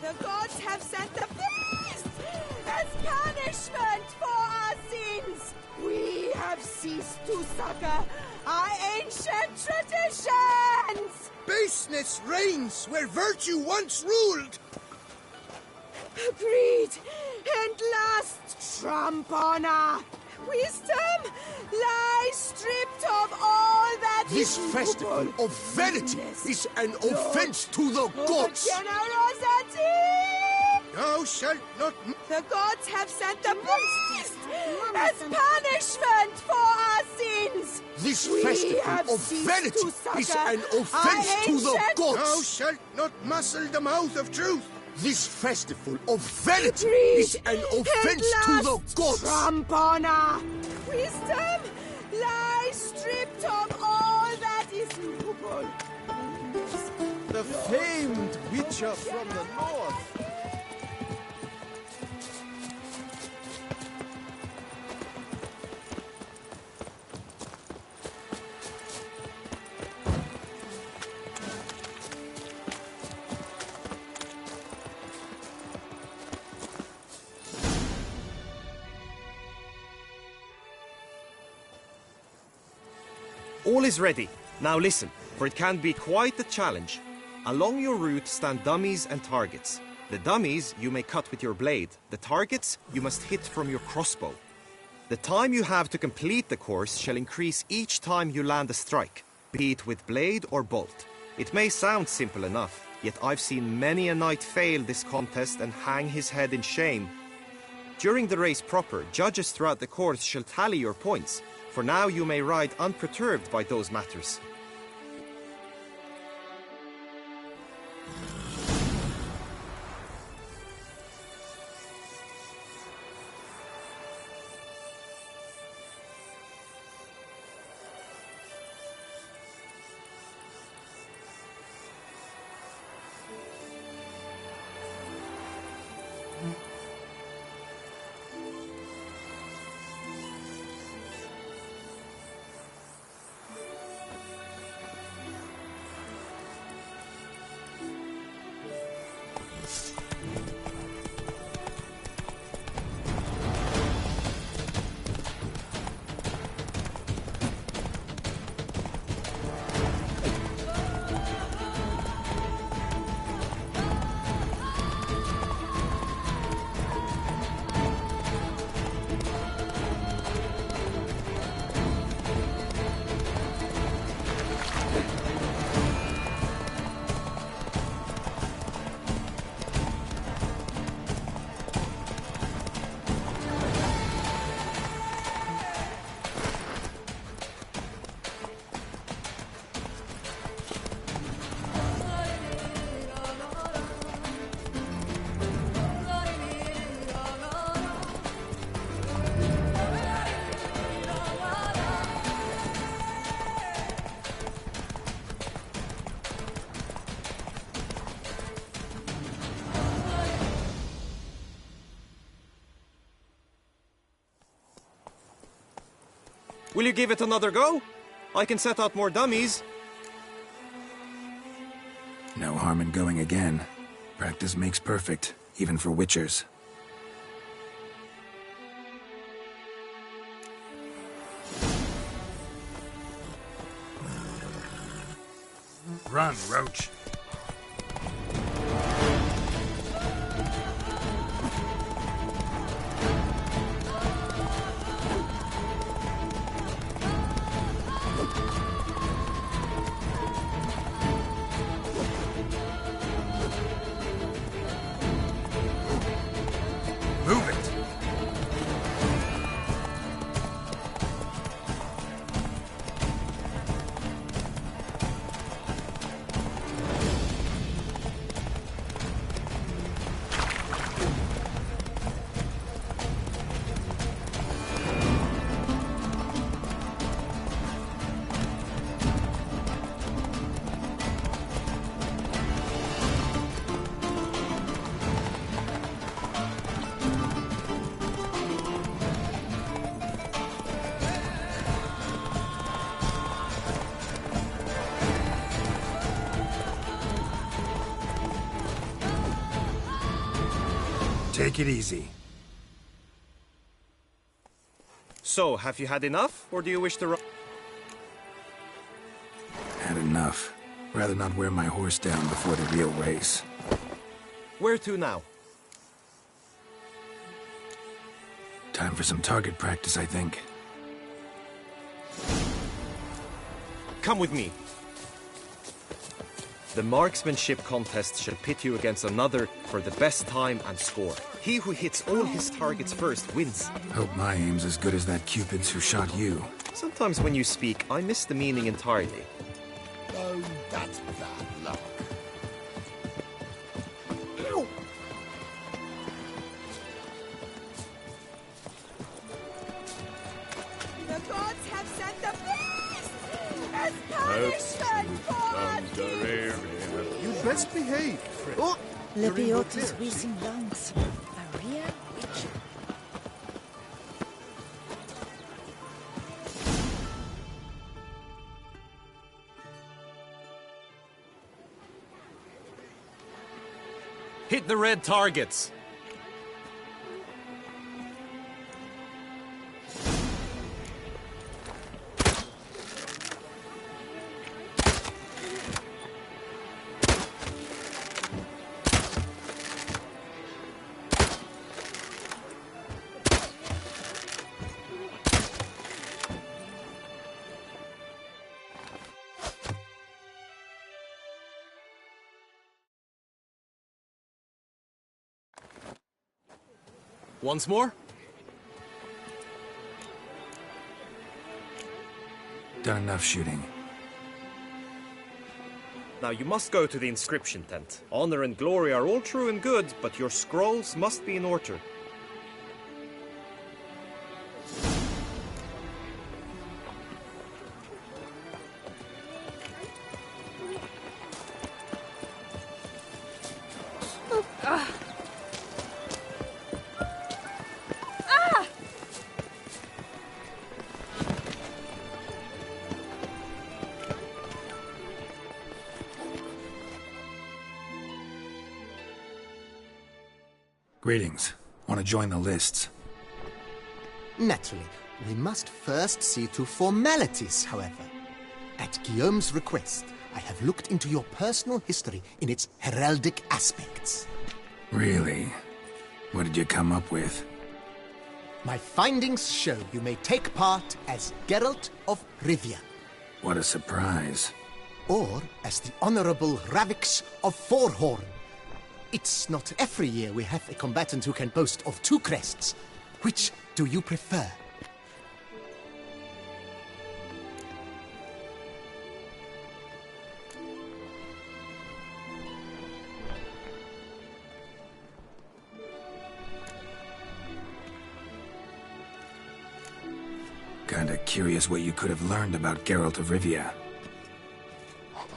The gods have sent the beast as punishment for our sins. We have ceased to succor our ancient traditions. Baseness reigns where virtue once ruled. Greed and lust trump honor. Wisdom lies stripped of all that This is festival noble. of vanity is an offense to the gods. Generosity! Thou shalt not... The gods have sent the beast as punishment for our sins. This We festival have of ceased vanity to is succor an offense our to the ancient- gods. Thou shalt not muzzle the mouth of truth. This festival of vanity Greed is an offense and to the lust gods. trump honor. Wisdom lies stripped of all that is noble. The famed witcher from the north. All is ready. Now listen, for it can be quite the challenge. Along your route stand dummies and targets. The dummies you may cut with your blade. The targets you must hit from your crossbow. The time you have to complete the course shall increase each time you land a strike, be it with blade or bolt. It may sound simple enough, yet I've seen many a knight fail this contest and hang his head in shame. During the race proper, judges throughout the course shall tally your points. For now you may ride unperturbed by those matters. Will you give it another go? I can set out more dummies. No harm in going again. Practice makes perfect, even for witchers. Run, Roach. Move it! Take it easy. So, have you had enough, or do you wish to Had enough. Rather not wear my horse down before the real race. Where to now? Time for some target practice, I think. Come with me. The marksmanship contest shall pit you against another for the best time and score. He who hits all his targets first wins. Hope my aim's as good as that Cupid's who shot you. Sometimes when you speak, I miss the meaning entirely. Oh, that's bad luck. The gods have sent the beast as punishment for our deeds. You'd best behave, Fred. Oh, Lebiota's wheezing lungs. A real witch. Hit the red targets. Once more? Done enough shooting. Now you must go to the inscription tent. Honor and glory are all true and good, but your scrolls must be in order. Greetings. Want to join the lists? Naturally. We must first see to formalities, however. At Guillaume's request, I have looked into your personal history in its heraldic aspects. Really? What did you come up with? My findings show you may take part as Geralt of Rivia. What a surprise. Or as the Honorable Ravix of Forhorn. It's not every year we have a combatant who can boast of 2 crests. Which do you prefer? Kinda curious what you could have learned about Geralt of Rivia.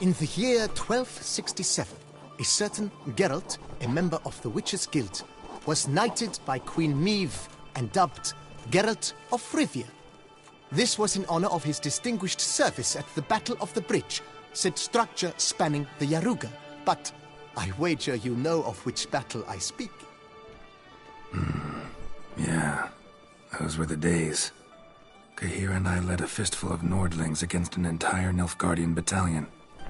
In the year 1267, a certain Geralt, a member of the Witches' Guild, was knighted by Queen Meve and dubbed Geralt of Rivia. This was in honor of his distinguished service at the Battle of the Bridge, said structure spanning the Yaruga. But I wager you know of which battle I speak. Yeah, those were the days. Kahir and I led a fistful of Nordlings against an entire Nilfgaardian battalion.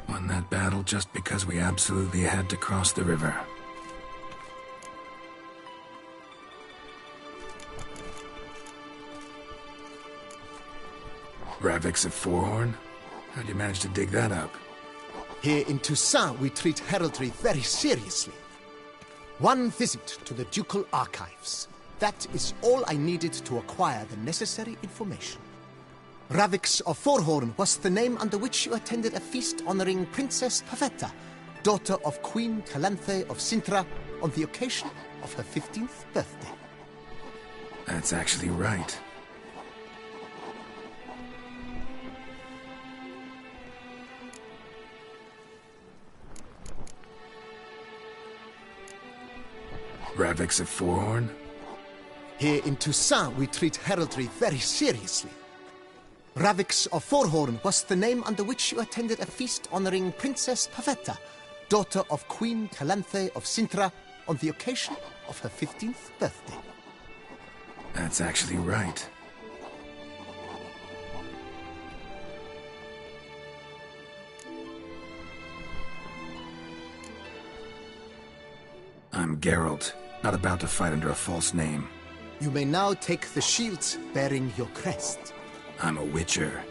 Won that battle just because we absolutely had to cross the river. Ravix of Forhorn? How'd you manage to dig that up? Here in Toussaint, we treat heraldry very seriously. One visit to the Ducal Archives. That is all I needed to acquire the necessary information. Ravix of Forhorn was the name under which you attended a feast honoring Princess Pavetta, daughter of Queen Calanthe of Sintra, on the occasion of her 15th birthday. That's actually right. Ravix of Forhorn? Here in Toussaint, we treat heraldry very seriously. Ravix of Forhorn was the name under which you attended a feast honoring Princess Pavetta, daughter of Queen Calanthe of Sintra, on the occasion of her 15th birthday. That's actually right. I'm Geralt, not about to fight under a false name. You may now take the shields bearing your crest. I'm a Witcher.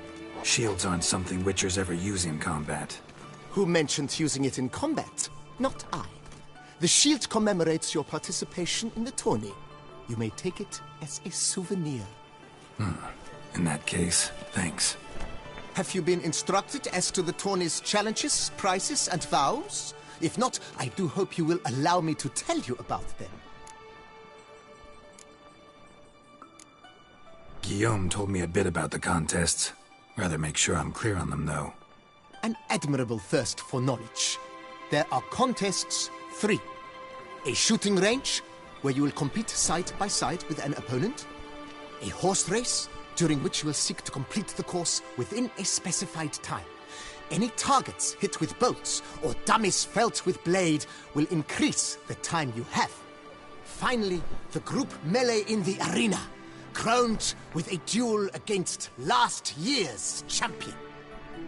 Shields aren't something Witchers ever use in combat. Who mentioned using it in combat? Not I. The shield commemorates your participation in the tourney. You may take it as a souvenir. In that case, thanks. Have you been instructed as to the tourney's challenges, prizes, and vows? If not, I do hope you will allow me to tell you about them. Guillaume told me a bit about the contests. Rather make sure I'm clear on them, though. An admirable thirst for knowledge. There are contests 3. A shooting range, where you will compete side by side with an opponent. A horse race, during which you will seek to complete the course within a specified time. Any targets hit with bolts or dummies felt with blade will increase the time you have. Finally, the group melee in the arena, crowned with a duel against last year's champion.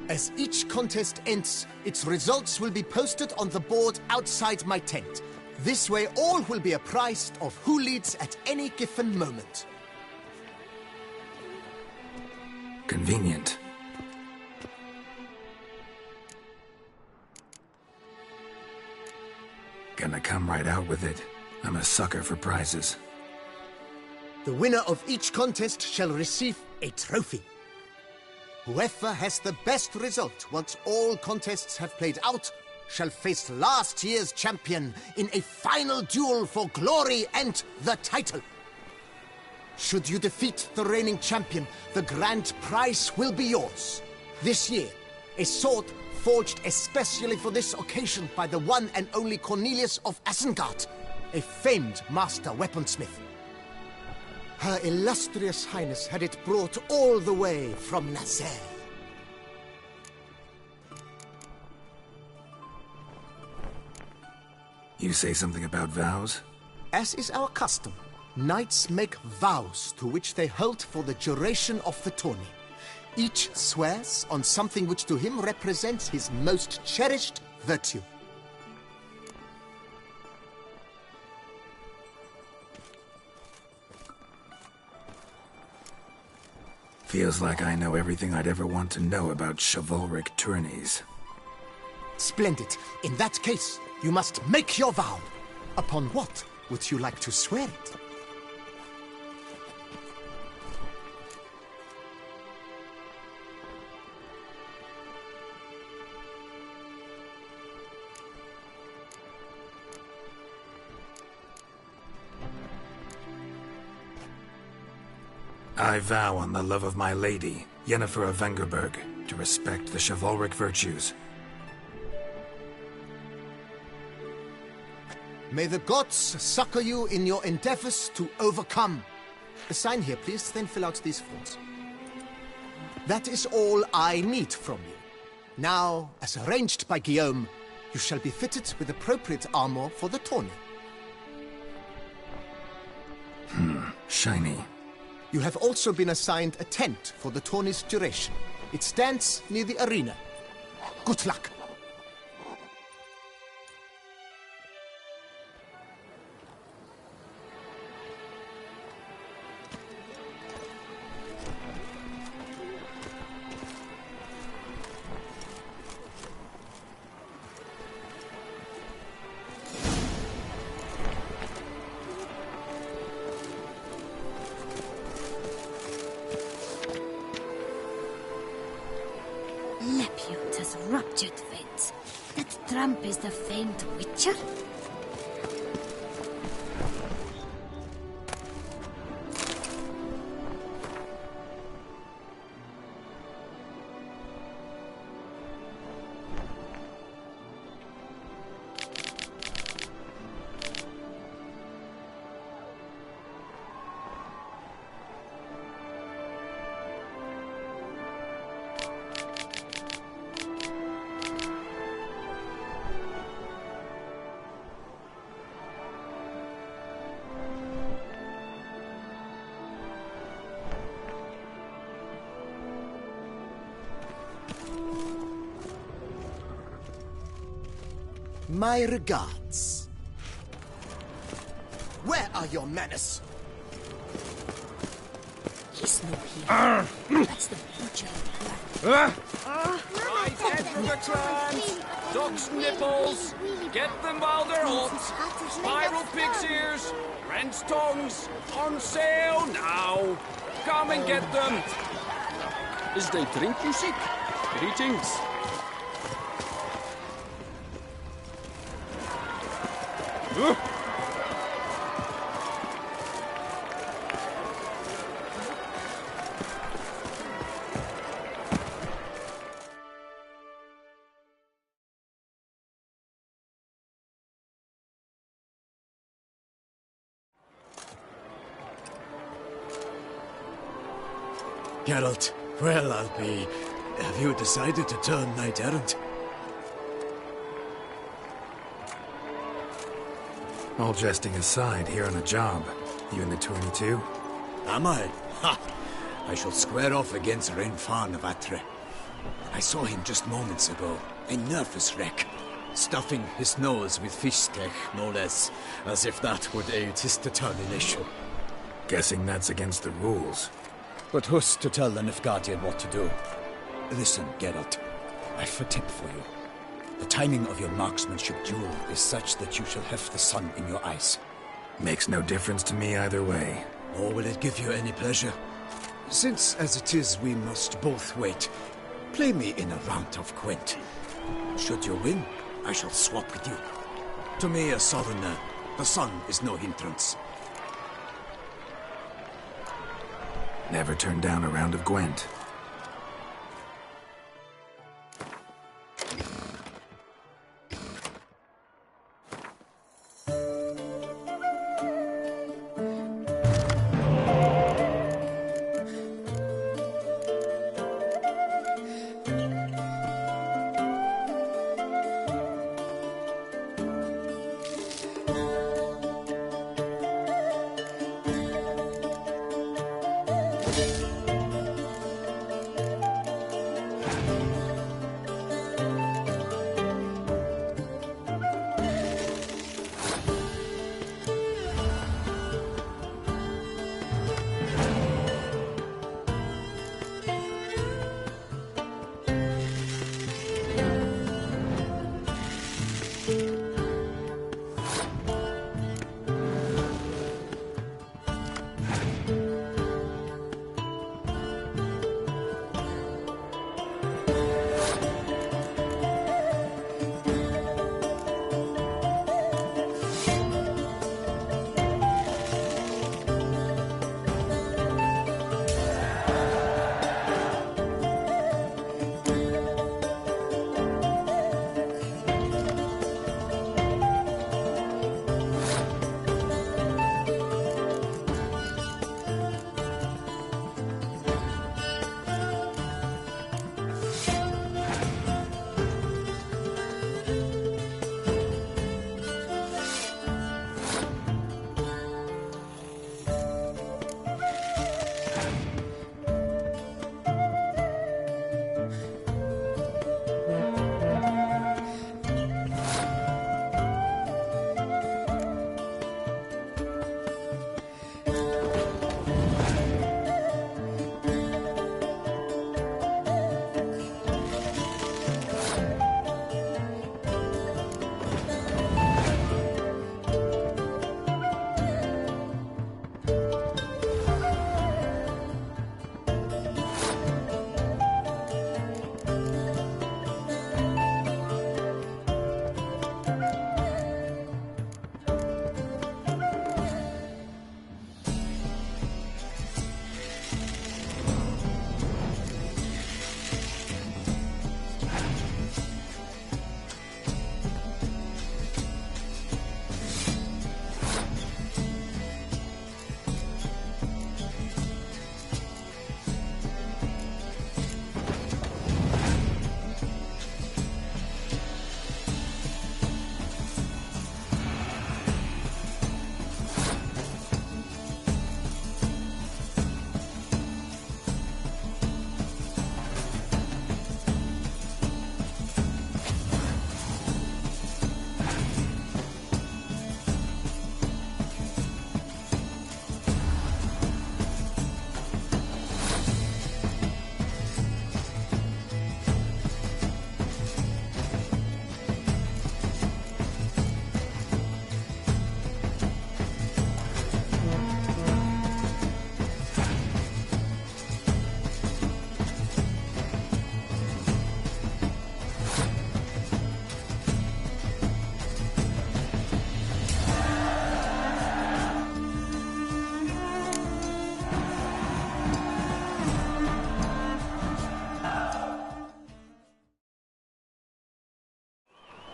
As each contest ends, its results will be posted on the board outside my tent. This way all will be apprised of who leads at any given moment. Convenient. Gonna come right out with it. I'm a sucker for prizes. The winner of each contest shall receive a trophy. Whoever has the best result once all contests have played out shall face last year's champion in a final duel for glory and the title. Should you defeat the reigning champion, the grand prize will be yours. This year, a sword forged especially for this occasion by the one and only Cornelius of Isengard, a famed master weaponsmith. Her illustrious highness had it brought all the way from Nazaire. You say something about vows? As is our custom, knights make vows to which they hold for the duration of the tourney. Each swears on something which to him represents his most cherished virtue. Feels like I know everything I'd ever want to know about chivalric tourneys. Splendid. In that case, you must make your vow. Upon what would you like to swear it? I vow on the love of my lady, Yennefer of Vengerberg, to respect the chivalric virtues. May the gods succor you in your endeavors to overcome. Sign here, please, then fill out these forms. That is all I need from you. Now, as arranged by Guillaume, you shall be fitted with appropriate armor for the tourney. Shiny. You have also been assigned a tent for the tourney's duration. It stands near the arena. Good luck. Has ruptured veins. That tramp is the famed witcher? My regards. Where are your manners? He's not here. That's the butcher. Right head for the trans! Duck's nipples! Get them while they're hot! Spiral pig's ears! Wren's tongues! On sale now! Come and get them! Is they drink you sick? Greetings! Geralt, well, I'll be... Have you decided to turn knight-errant? All jesting aside, here on a job. You in the tourney too? Am I? Ha! I shall square off against Renfan of Atre. I saw him just moments ago. A nervous wreck. Stuffing his nose with fish steak, no less. As if that would aid his determination. Guessing that's against the rules. But who's to tell the Nilfgaardian what to do? Listen, Geralt. I've a tip for you. The timing of your marksmanship duel is such that you shall have the sun in your eyes. Makes no difference to me either way. Or will it give you any pleasure? Since, as it is, we must both wait, play me in a round of Gwent. Should you win, I shall swap with you. To me, a southerner, the sun is no hindrance. Never turn down a round of Gwent.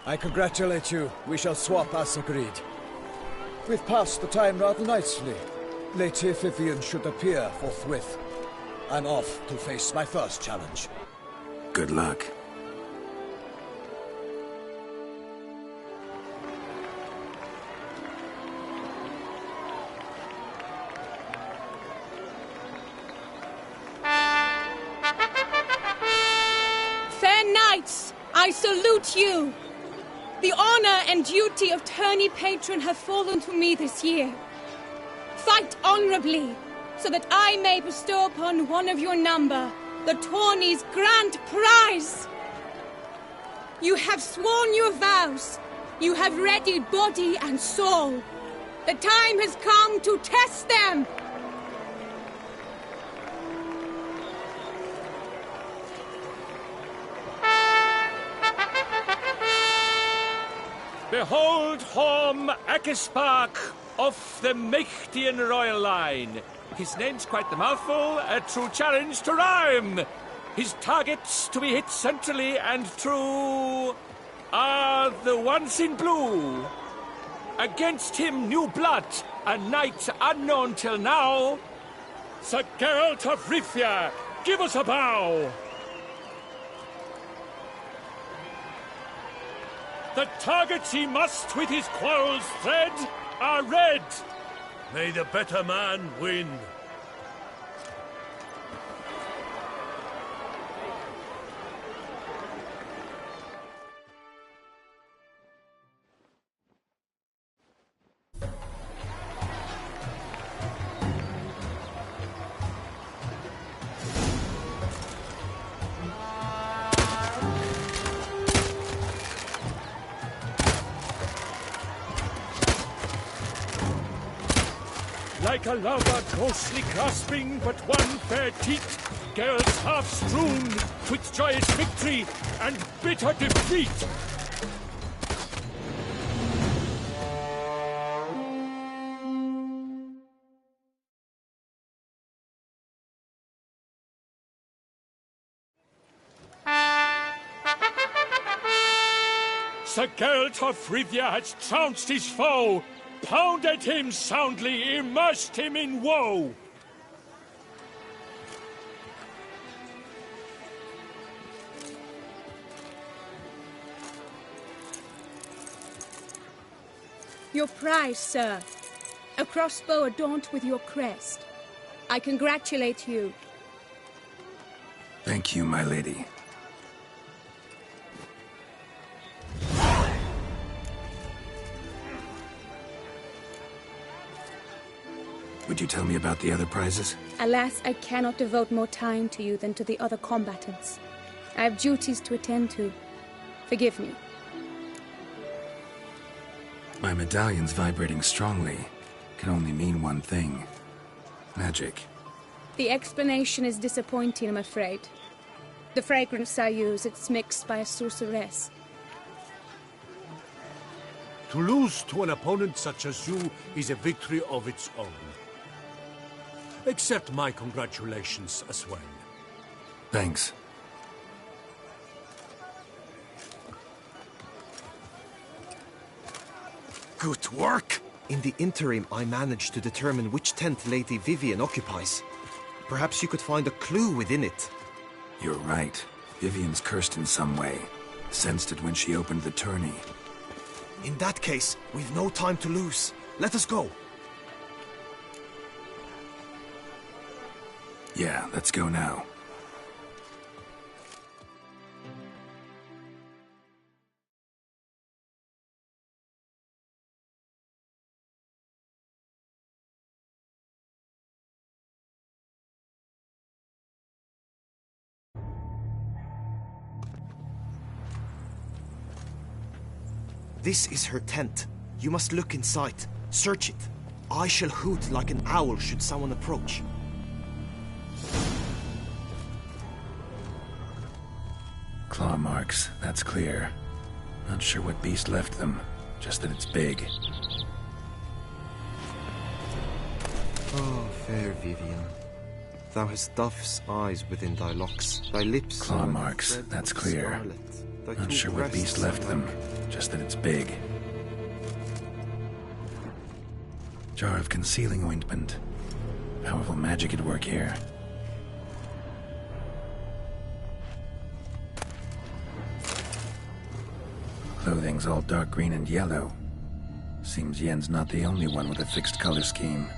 I congratulate you. We shall swap as agreed. We've passed the time rather nicely. Lady Vivian should appear forthwith. I'm off to face my first challenge. Good luck. Fair knights, I salute you. The honor and duty of tourney patron have fallen to me this year. Fight honorably, so that I may bestow upon one of your number the tourney's grand prize. You have sworn your vows. You have readied body and soul. The time has come to test them. Behold Horm Akispark of the Mechtian royal line. His name's quite the mouthful, a true challenge to rhyme. His targets to be hit centrally and true are the ones in blue. Against him new blood, a knight unknown till now. Sir Geralt of Rivia, give us a bow. The targets he must with his quarrels thread are red. May the better man win. Like a lover ghostly grasping but one fair teat, Geralt's half strewn with joyous victory and bitter defeat. Sir Geralt of Rivia has trounced his foe, pounded him soundly, immersed him in woe. Your prize, sir. A crossbow adorned with your crest. I congratulate you. Thank you, my lady. Would you tell me about the other prizes? Alas, I cannot devote more time to you than to the other combatants. I have duties to attend to. Forgive me. My medallion's vibrating strongly. Can only mean one thing. Magic. The explanation is disappointing, I'm afraid. The fragrance I use, it's mixed by a sorceress. To lose to an opponent such as you is a victory of its own. Accept my congratulations as well. Thanks. Good work! In the interim, I managed to determine which tent Lady Vivian occupies. Perhaps you could find a clue within it. You're right. Vivian's cursed in some way. Sensed it when she opened the tourney. In that case, we've no time to lose. Let us go. Yeah, let's go now. This is her tent. You must look inside. Search it. I shall hoot like an owl should someone approach. Claw marks, that's clear. Not sure what beast left them, just that it's big. Oh, fair Vivian. Thou hast dove's eyes within thy locks, thy lips... Claw marks, that's clear. Scarlet. Not sure what beast left them, just that it's big. Jar of concealing ointment. Powerful magic at work here. Clothing's all dark green and yellow. Seems Yen's not the only one with a fixed color scheme.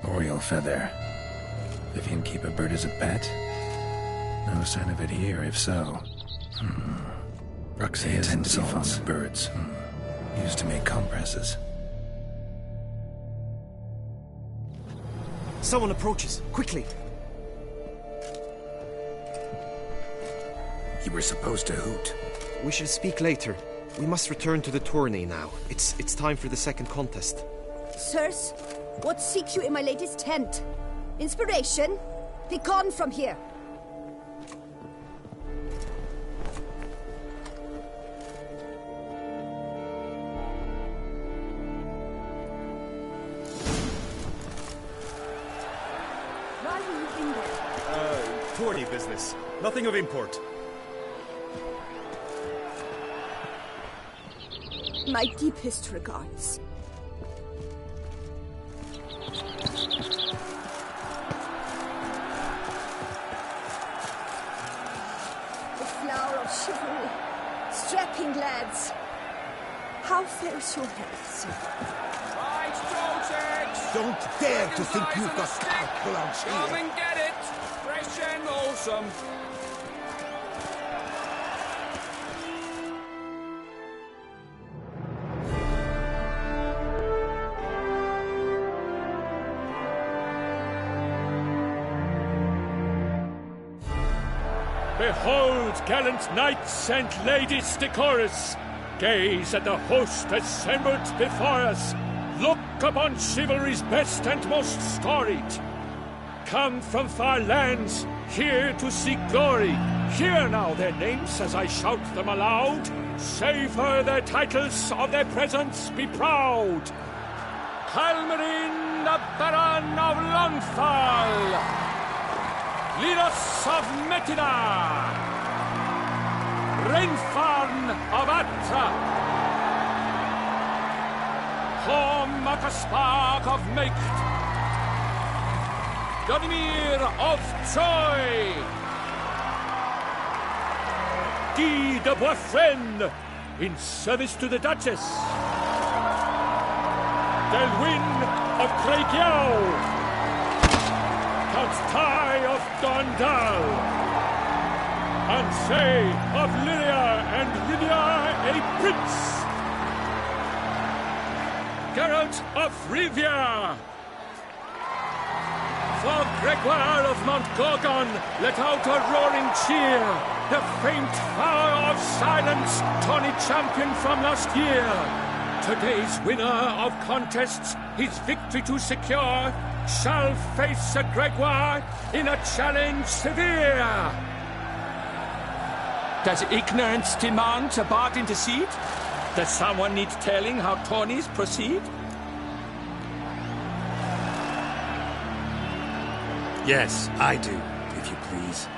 Oriole feather. Vivian keep a bird as a pet? No sign of it here, if so. Roxy tend to be fond of birds. Used to make compresses. Someone approaches. Quickly! You were supposed to hoot. We shall speak later. We must return to the tourney now. It's time for the second contest. Sirs, what seeks you in my lady's tent? Inspiration? Be gone from here. Why were you in there? Tourney business. Nothing of import. My deepest regards. The flower of chivalry. Strapping lads. How fares your health, sir? Right, Totex! Don't dare to think you've got sparkle on Come here. and get it! Fresh and wholesome. Behold, gallant knights and ladies decorous, gaze at the host assembled before us. Look upon chivalry's best and most storied. Come from far lands, here to seek glory. Hear now their names as I shout them aloud. Savor their titles, of their presence be proud. Halmarin, the Baron of Lonthal. Linus of Metina, Renfarn of Atra, Horm Akaspark of Meicht, Godimir of Troy, Guy de Boisfren, in service to the Duchess, Delwyn of Craigiau, Count Ty of Dondal, Ansay of Lyria and Lydia a prince, Geralt of Rivia, for Gregoire of Mount Gorgon, let out a roaring cheer, the faint power of silence, Tawny champion from last year. Today's winner of contests, his victory to secure, shall face a Gregoire in a challenge severe. Does ignorance demand a bard intercede? Does someone need telling how tourneys proceed? Yes, I do, if you please.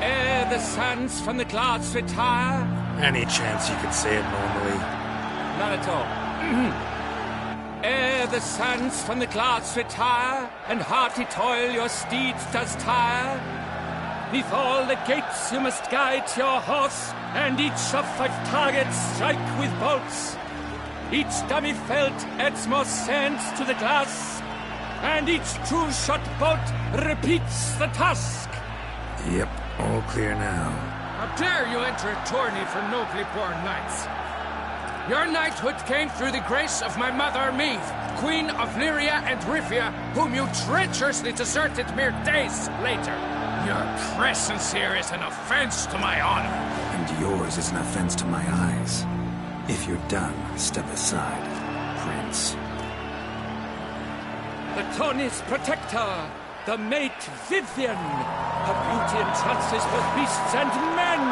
Ere the suns from the clouds retire. Any chance you could say it normally? Not at all. Ere the suns from the clouds retire, and hearty toil your steeds does tire, 'neath all the gates you must guide your horse, and each of 5 targets strike with bolts. Each dummy felt adds more sand to the glass, and each true shot bolt repeats the task. Yep, all clear now. How dare you enter a tourney for nobly born knights? Your knighthood came through the grace of my mother Meath, Queen of Lyria and Rivia, whom you treacherously deserted mere days later. Your presence here is an offense to my honor. And yours is an offense to my eyes. If you're done, step aside, Prince. The Tawny's protector, the mate Vivian. Her beauty entrances both beasts and men.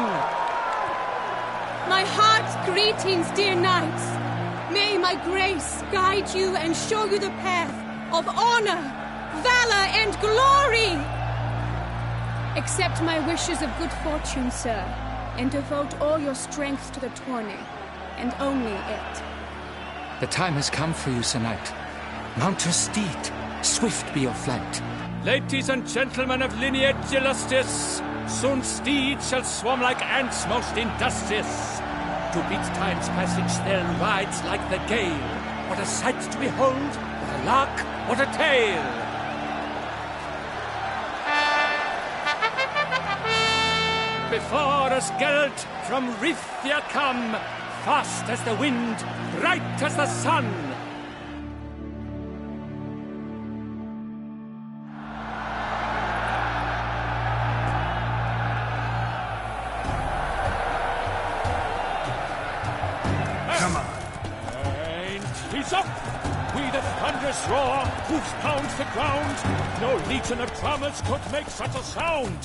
My heart's greetings, dear knights. May my grace guide you and show you the path of honor, valor, and glory. Accept my wishes of good fortune, sir, and devote all your strength to the tourney, and only it. The time has come for you, Sir Knight. Mount your steed. Swift be your flight. Ladies and gentlemen of lineage illustrious, soon steeds shall swarm like ants most industrious. To beat time's passage they'll ride like the gale. What a sight to behold, what a lark, what a tale! Before us Geralt from Rithia come, fast as the wind, bright as the sun. Roar, hoofs pounds the ground. No legion of drummers could make such a sound.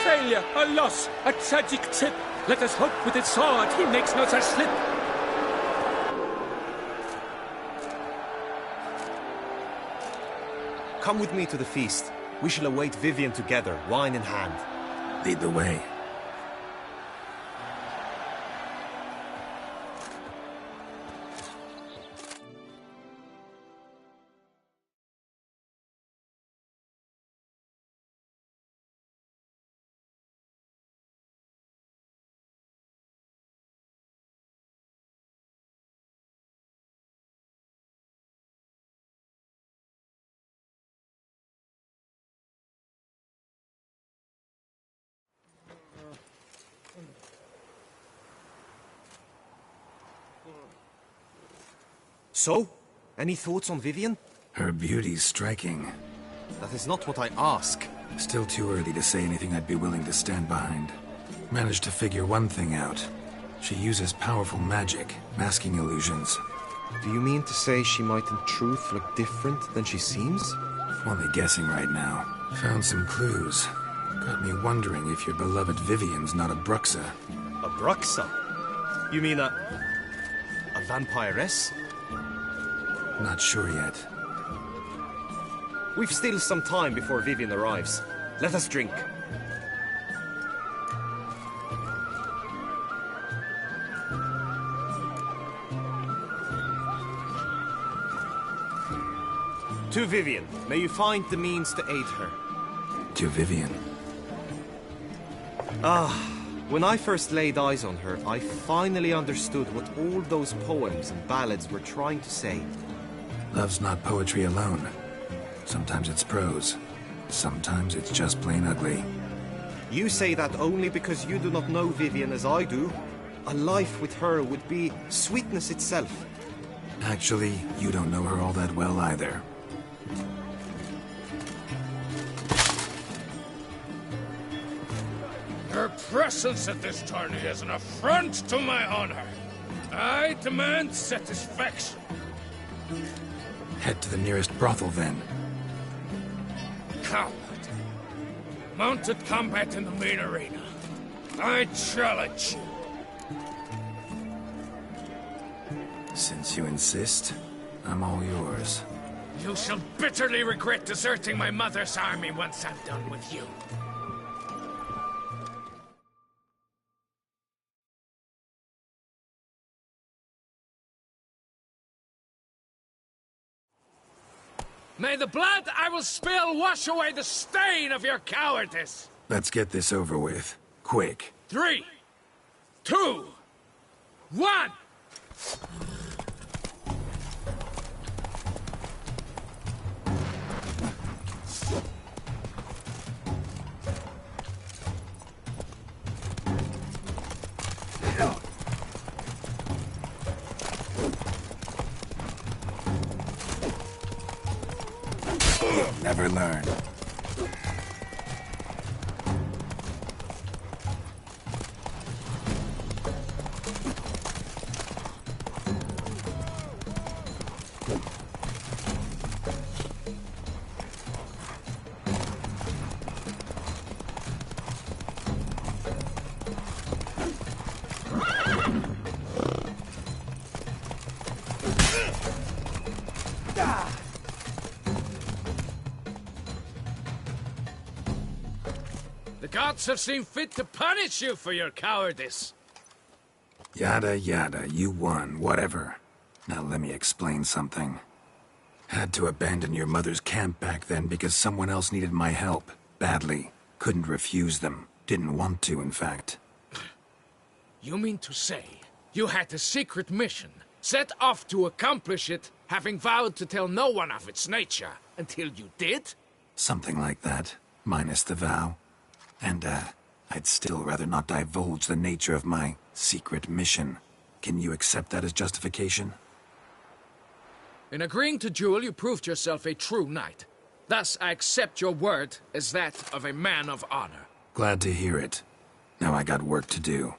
Failure, a loss, a tragic trip. Let us hope with its sword he makes no such slip. Come with me to the feast. We shall await Vivian together, wine in hand. Lead the way. So? Any thoughts on Vivian? Her beauty's striking. That is not what I ask. Still too early to say anything I'd be willing to stand behind. Managed to figure one thing out. She uses powerful magic, masking illusions. Do you mean to say she might in truth look different than she seems? Only guessing right now. Found some clues. Got me wondering if your beloved Vivian's not a Bruxa. A Bruxa? You mean a vampiress? Not sure yet. We've still some time before Vivian arrives. Let us drink. To Vivian, may you find the means to aid her. To Vivian. When I first laid eyes on her, I finally understood what all those poems and ballads were trying to say. Love's not poetry alone. Sometimes it's prose. Sometimes it's just plain ugly. You say that only because you do not know Vivian as I do. A life with her would be sweetness itself. Actually, you don't know her all that well either. Her presence at this tourney is an affront to my honor. I demand satisfaction. Head to the nearest brothel, then. Coward. Mounted combat in the main arena. I challenge you. Since you insist, I'm all yours. You shall bitterly regret deserting my mother's army once I'm done with you. May the blood I will spill wash away the stain of your cowardice! Let's get this over with. Quick. 3, 2, 1! Never learn. The gods have seen fit to punish you for your cowardice. Yada yada, you won, whatever. Now let me explain something. Had to abandon your mother's camp back then because someone else needed my help, badly. Couldn't refuse them. Didn't want to, in fact. You mean to say you had a secret mission, set off to accomplish it, having vowed to tell no one of its nature, until you did? Something like that, minus the vow. And, I'd still rather not divulge the nature of my secret mission. Can you accept that as justification? In agreeing to duel, you proved yourself a true knight. Thus, I accept your word as that of a man of honor. Glad to hear it. Now I got work to do.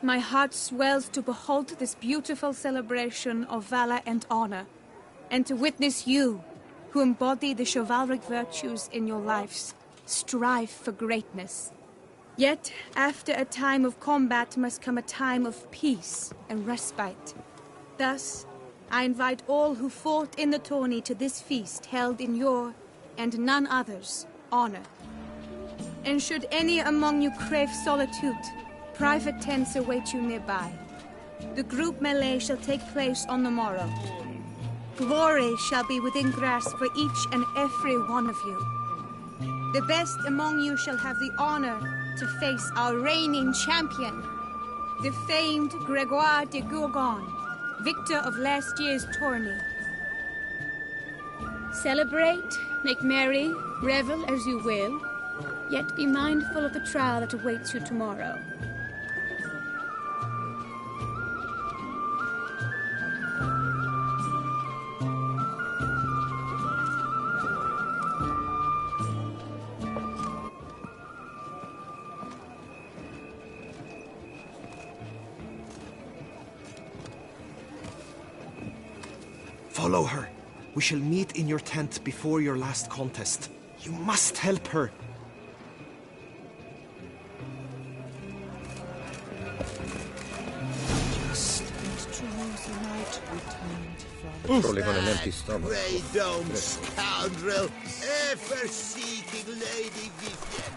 My heart swells to behold this beautiful celebration of valor and honor, and to witness you, who embody the chivalric virtues in your lives, strive for greatness. Yet, after a time of combat must come a time of peace and respite. Thus, I invite all who fought in the tourney to this feast held in your, and none other's, honor. And should any among you crave solitude, private tents await you nearby. The group melee shall take place on the morrow. Glory shall be within grasp for each and every one of you. The best among you shall have the honor to face our reigning champion, the famed Gregoire de Gourgon, victor of last year's tourney. Celebrate, make merry, revel as you will, yet be mindful of the trial that awaits you tomorrow. Follow her. We shall meet in your tent before your last contest. You must help her. Just as true as the night returned from Probably on an empty stomach. Pray don't, scoundrel, ever-seeking Lady Vivian.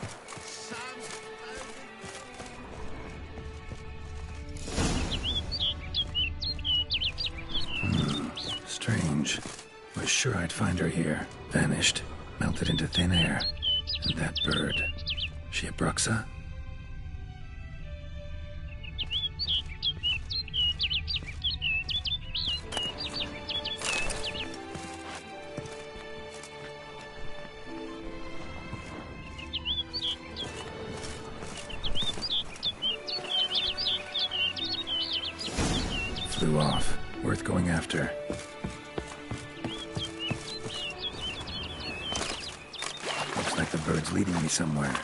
Strange. Was sure I'd find her here. Vanished. Melted into thin air. And that bird. She a Bruxa? Flew off. Worth going after. Looks like the bird's leading me somewhere.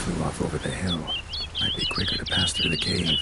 Flew off over the hill. Might be quicker to pass through the cave.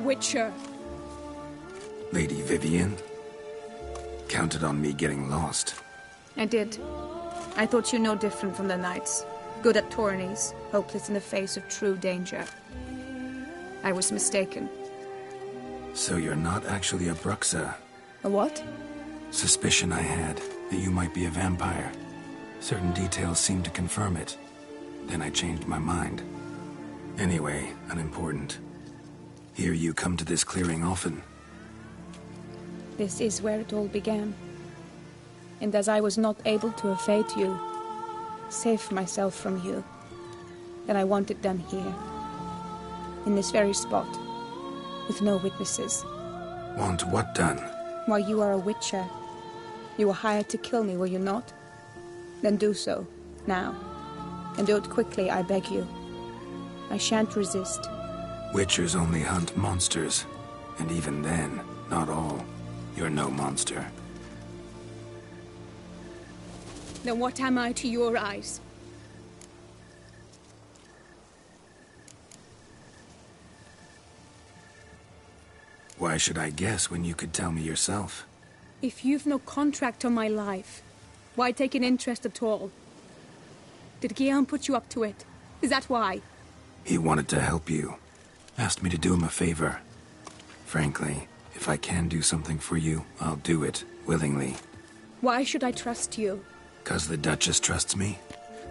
Witcher. Lady Vivian? Counted on me getting lost. I did. I thought you no different from the knights. Good at tourneys, hopeless in the face of true danger. I was mistaken. So you're not actually a Bruxa? A what? Suspicion I had, that you might be a vampire. Certain details seemed to confirm it. Then I changed my mind. Anyway, unimportant. Here you come to this clearing often. This is where it all began. And as I was not able to evade you, save myself from you, then I want it done here. In this very spot. With no witnesses. Want what done? Why, you are a witcher. You were hired to kill me, were you not? Then do so, now. And do it quickly, I beg you. I shan't resist. Witchers only hunt monsters. And even then, not all. You're no monster. Then what am I to your eyes? Why should I guess when you could tell me yourself? If you've no contract on my life, why take an interest at all? Did Guillaume put you up to it? Is that why? He wanted to help you. Asked me to do him a favor. Frankly, if I can do something for you, I'll do it, willingly. Why should I trust you? 'Cause the Duchess trusts me?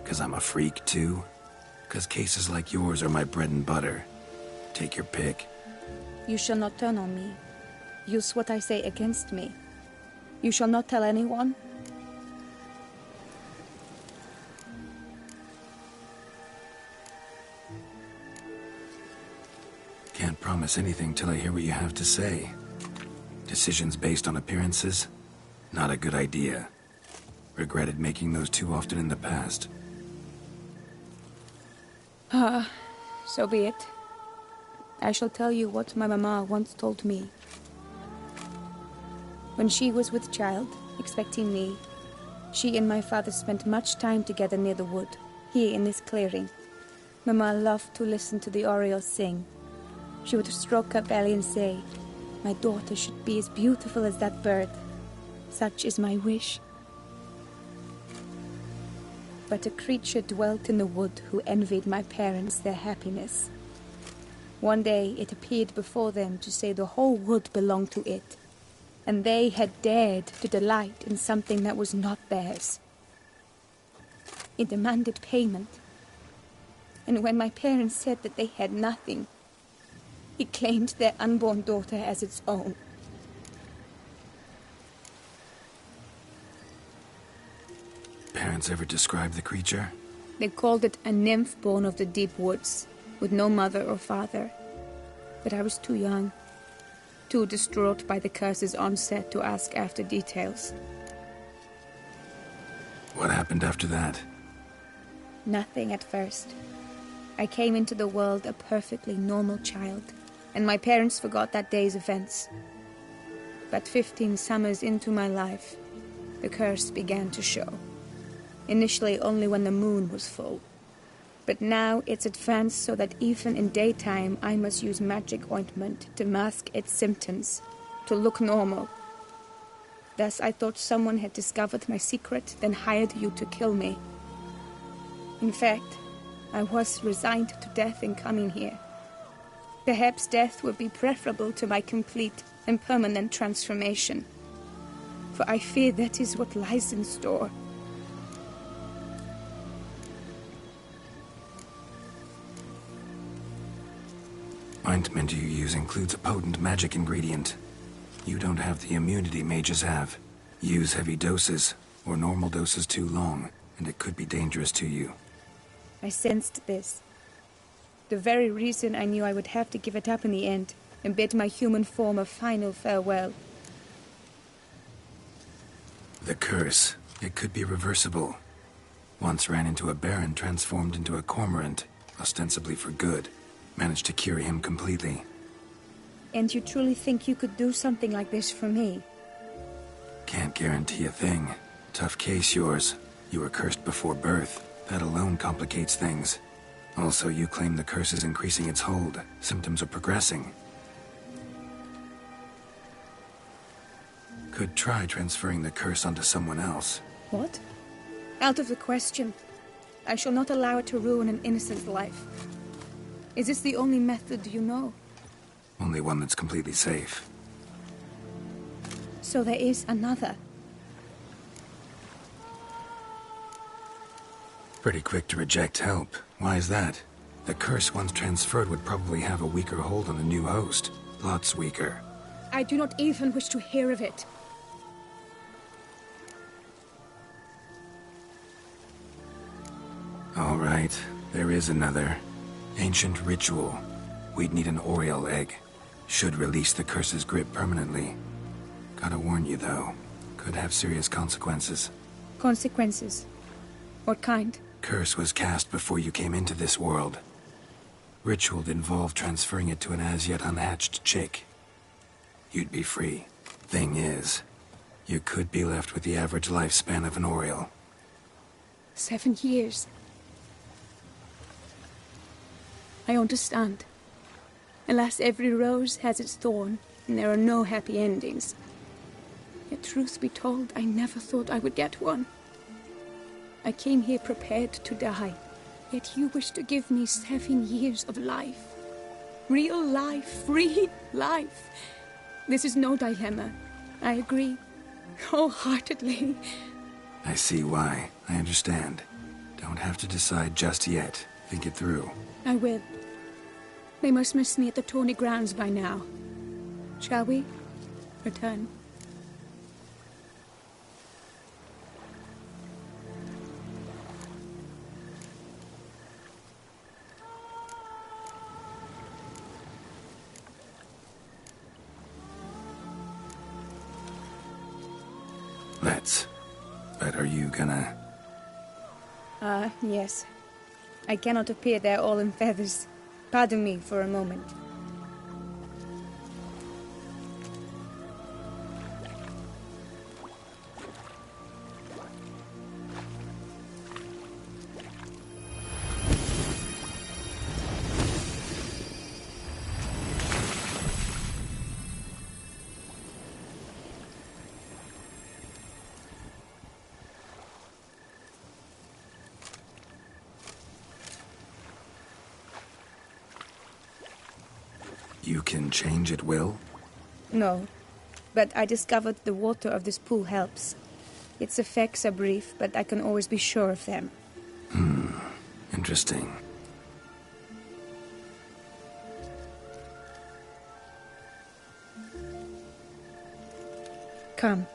'Cause I'm a freak, too? 'Cause cases like yours are my bread and butter? Take your pick. You shall not turn on me. Use what I say against me. You shall not tell anyone. Can't promise anything till I hear what you have to say. Decisions based on appearances? Not a good idea. Regretted making those too often in the past. So be it. I shall tell you what my mama once told me. When she was with child, expecting me, she and my father spent much time together near the wood, here in this clearing. Mama loved to listen to the orioles sing. She would stroke her belly and say, "My daughter should be as beautiful as that bird. Such is my wish." But a creature dwelt in the wood who envied my parents their happiness. One day it appeared before them to say the whole wood belonged to it, and they had dared to delight in something that was not theirs. It demanded payment, and when my parents said that they had nothing, it claimed their unborn daughter as its own. Parents ever describe the creature? They called it a nymph born of the deep woods, with no mother or father. But I was too young, too distraught by the curse's onset to ask after details. What happened after that? Nothing at first. I came into the world a perfectly normal child, and my parents forgot that day's events. But 15 summers into my life, the curse began to show. Initially only when the moon was full. But now it's advanced so that even in daytime I must use magic ointment to mask its symptoms, to look normal. Thus I thought someone had discovered my secret, then hired you to kill me. In fact, I was resigned to death in coming here. Perhaps death would be preferable to my complete and permanent transformation. For I fear that is what lies in store. Ointment you use includes a potent magic ingredient. You don't have the immunity mages have. Use heavy doses, or normal doses too long, and it could be dangerous to you. I sensed this. The very reason I knew I would have to give it up in the end, and bid my human form a final farewell. The curse. It could be reversible. Once ran into a baron transformed into a cormorant, ostensibly for good. Managed to cure him completely. And you truly think you could do something like this for me? Can't guarantee a thing. Tough case, yours. You were cursed before birth. That alone complicates things. Also, you claim the curse is increasing its hold. Symptoms are progressing. Could try transferring the curse onto someone else. What? Out of the question. I shall not allow it to ruin an innocent life. Is this the only method you know? Only one that's completely safe. So there is another. Pretty quick to reject help. Why is that? The curse once transferred would probably have a weaker hold on the new host. Lots weaker. I do not even wish to hear of it. All right, there is another. Ancient ritual. We'd need an Oriole egg. Should release the curse's grip permanently. Gotta warn you, though. Could have serious consequences. Consequences? What kind? Curse was cast before you came into this world. Ritual'd involve transferring it to an as-yet unhatched chick. You'd be free. Thing is, you could be left with the average lifespan of an Oriole. 7 years. I understand. Alas, every rose has its thorn, and there are no happy endings. Yet truth be told, I never thought I would get one. I came here prepared to die, yet you wish to give me 7 years of life. Real life, free life. This is no dilemma. I agree, wholeheartedly. I see why. I understand. Don't have to decide just yet. Think it through. I will. They must miss me at the tourney grounds by now. Shall we return? Let's. But are you gonna... Yes. I cannot appear there all in feathers. Pardon me for a moment. You can change at will? No, but I discovered the water of this pool helps. Its effects are brief, but I can always be sure of them. Interesting. Come.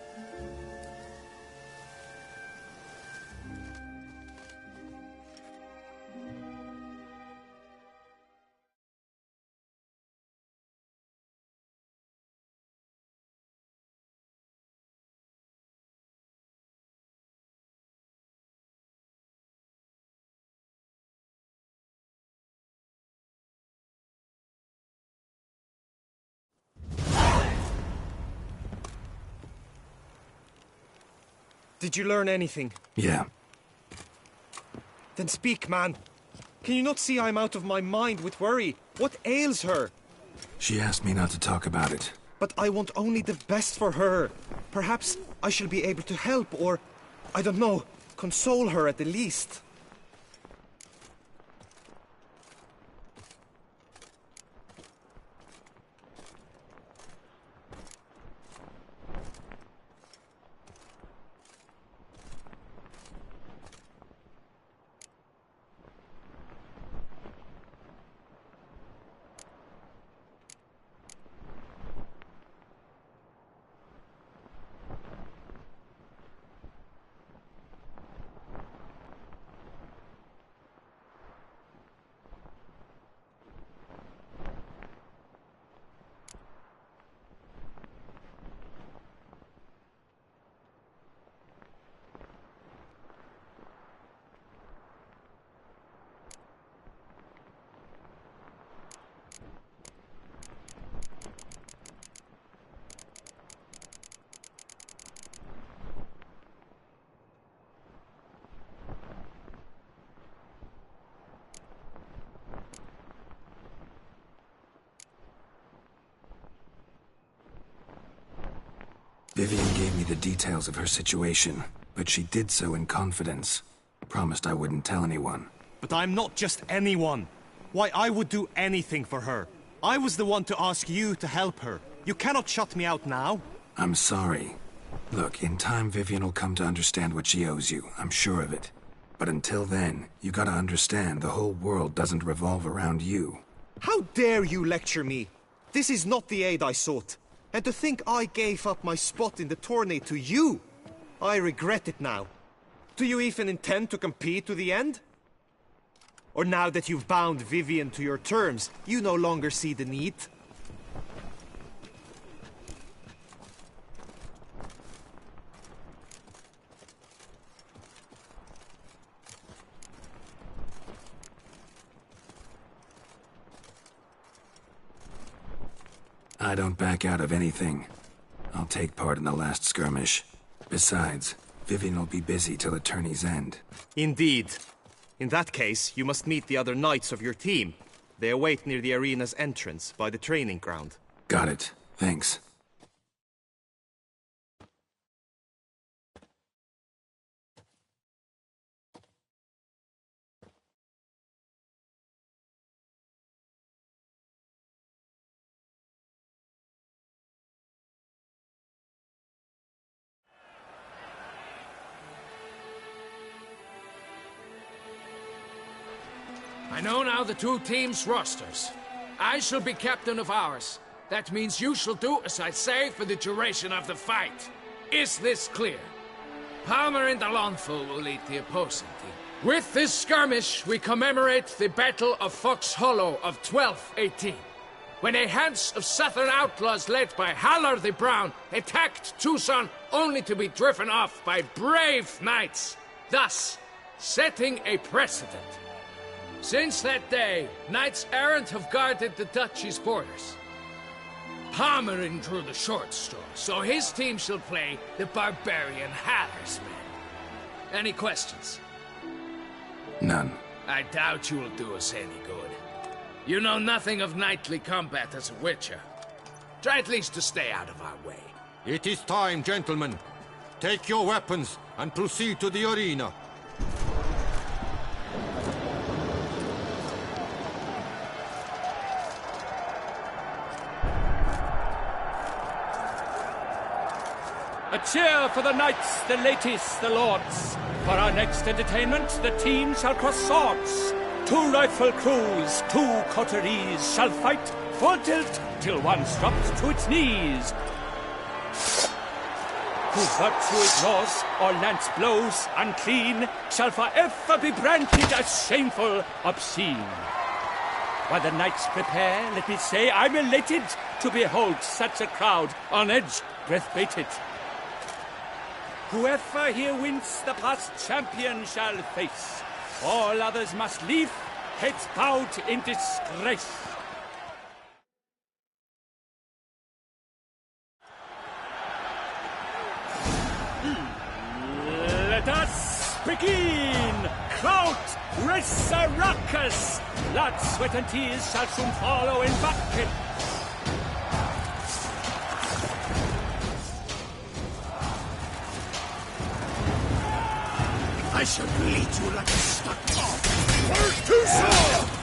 Did you learn anything? Yeah. Then speak, man. Can you not see I'm out of my mind with worry? What ails her? She asked me not to talk about it. But I want only the best for her. Perhaps I shall be able to help, or, I don't know, console her at the least. Vivian gave me the details of her situation, but she did so in confidence. Promised I wouldn't tell anyone. But I'm not just anyone. Why, I would do anything for her. I was the one to ask you to help her. You cannot shut me out now. I'm sorry. Look, in time Vivian will come to understand what she owes you. I'm sure of it. But until then, you gotta understand the whole world doesn't revolve around you. How dare you lecture me? This is not the aid I sought. And to think I gave up my spot in the tourney to you! I regret it now. Do you even intend to compete to the end? Or now that you've bound Vivian to your terms, you no longer see the need? I don't back out of anything. I'll take part in the last skirmish. Besides, Vivian will be busy till the tourney's end. Indeed. In that case, you must meet the other knights of your team. They await near the arena's entrance, by the training ground. Got it. Thanks. I know now the two teams' rosters. I shall be captain of ours. That means you shall do as I say for the duration of the fight. Is this clear? Palmer and Alonso will lead the opposing team. With this skirmish, we commemorate the Battle of Fox Hollow of 1218, when a Hans of Southern outlaws led by Haller the Brown attacked Tucson only to be driven off by brave knights, thus setting a precedent. Since that day, knights errant have guarded the duchy's borders. Palmerin drew the short straw, so his team shall play the barbarian Haller's men. Any questions? None. I doubt you will do us any good. You know nothing of knightly combat as a witcher. Try at least to stay out of our way. It is time, gentlemen. Take your weapons and proceed to the arena. A cheer for the knights, the ladies, the lords. For our next entertainment, the team shall cross swords. Two rifle crews, two coteries shall fight full tilt till one drops to its knees. Who virtue ignores or lance blows unclean shall forever be branded as shameful, obscene. While the knights prepare, let me say I'm elated to behold such a crowd on edge, breath-baited. Whoever here wins the past champion shall face. All others must leave, heads bowed in disgrace. Let us begin! Count Resurrecus! Blood, sweat, and tears shall soon follow in bucket. I shall bleed you like a stuck dog. First to sword!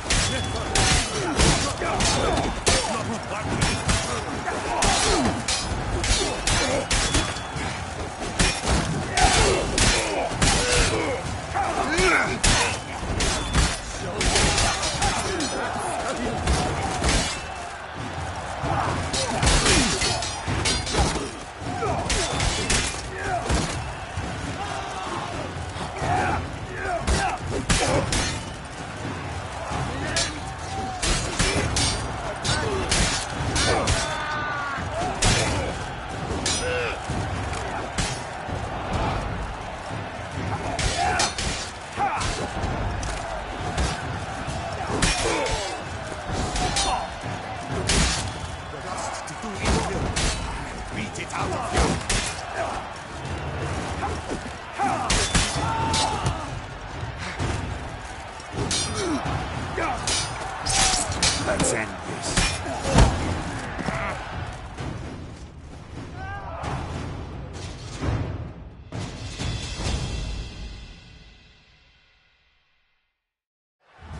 Let's end this.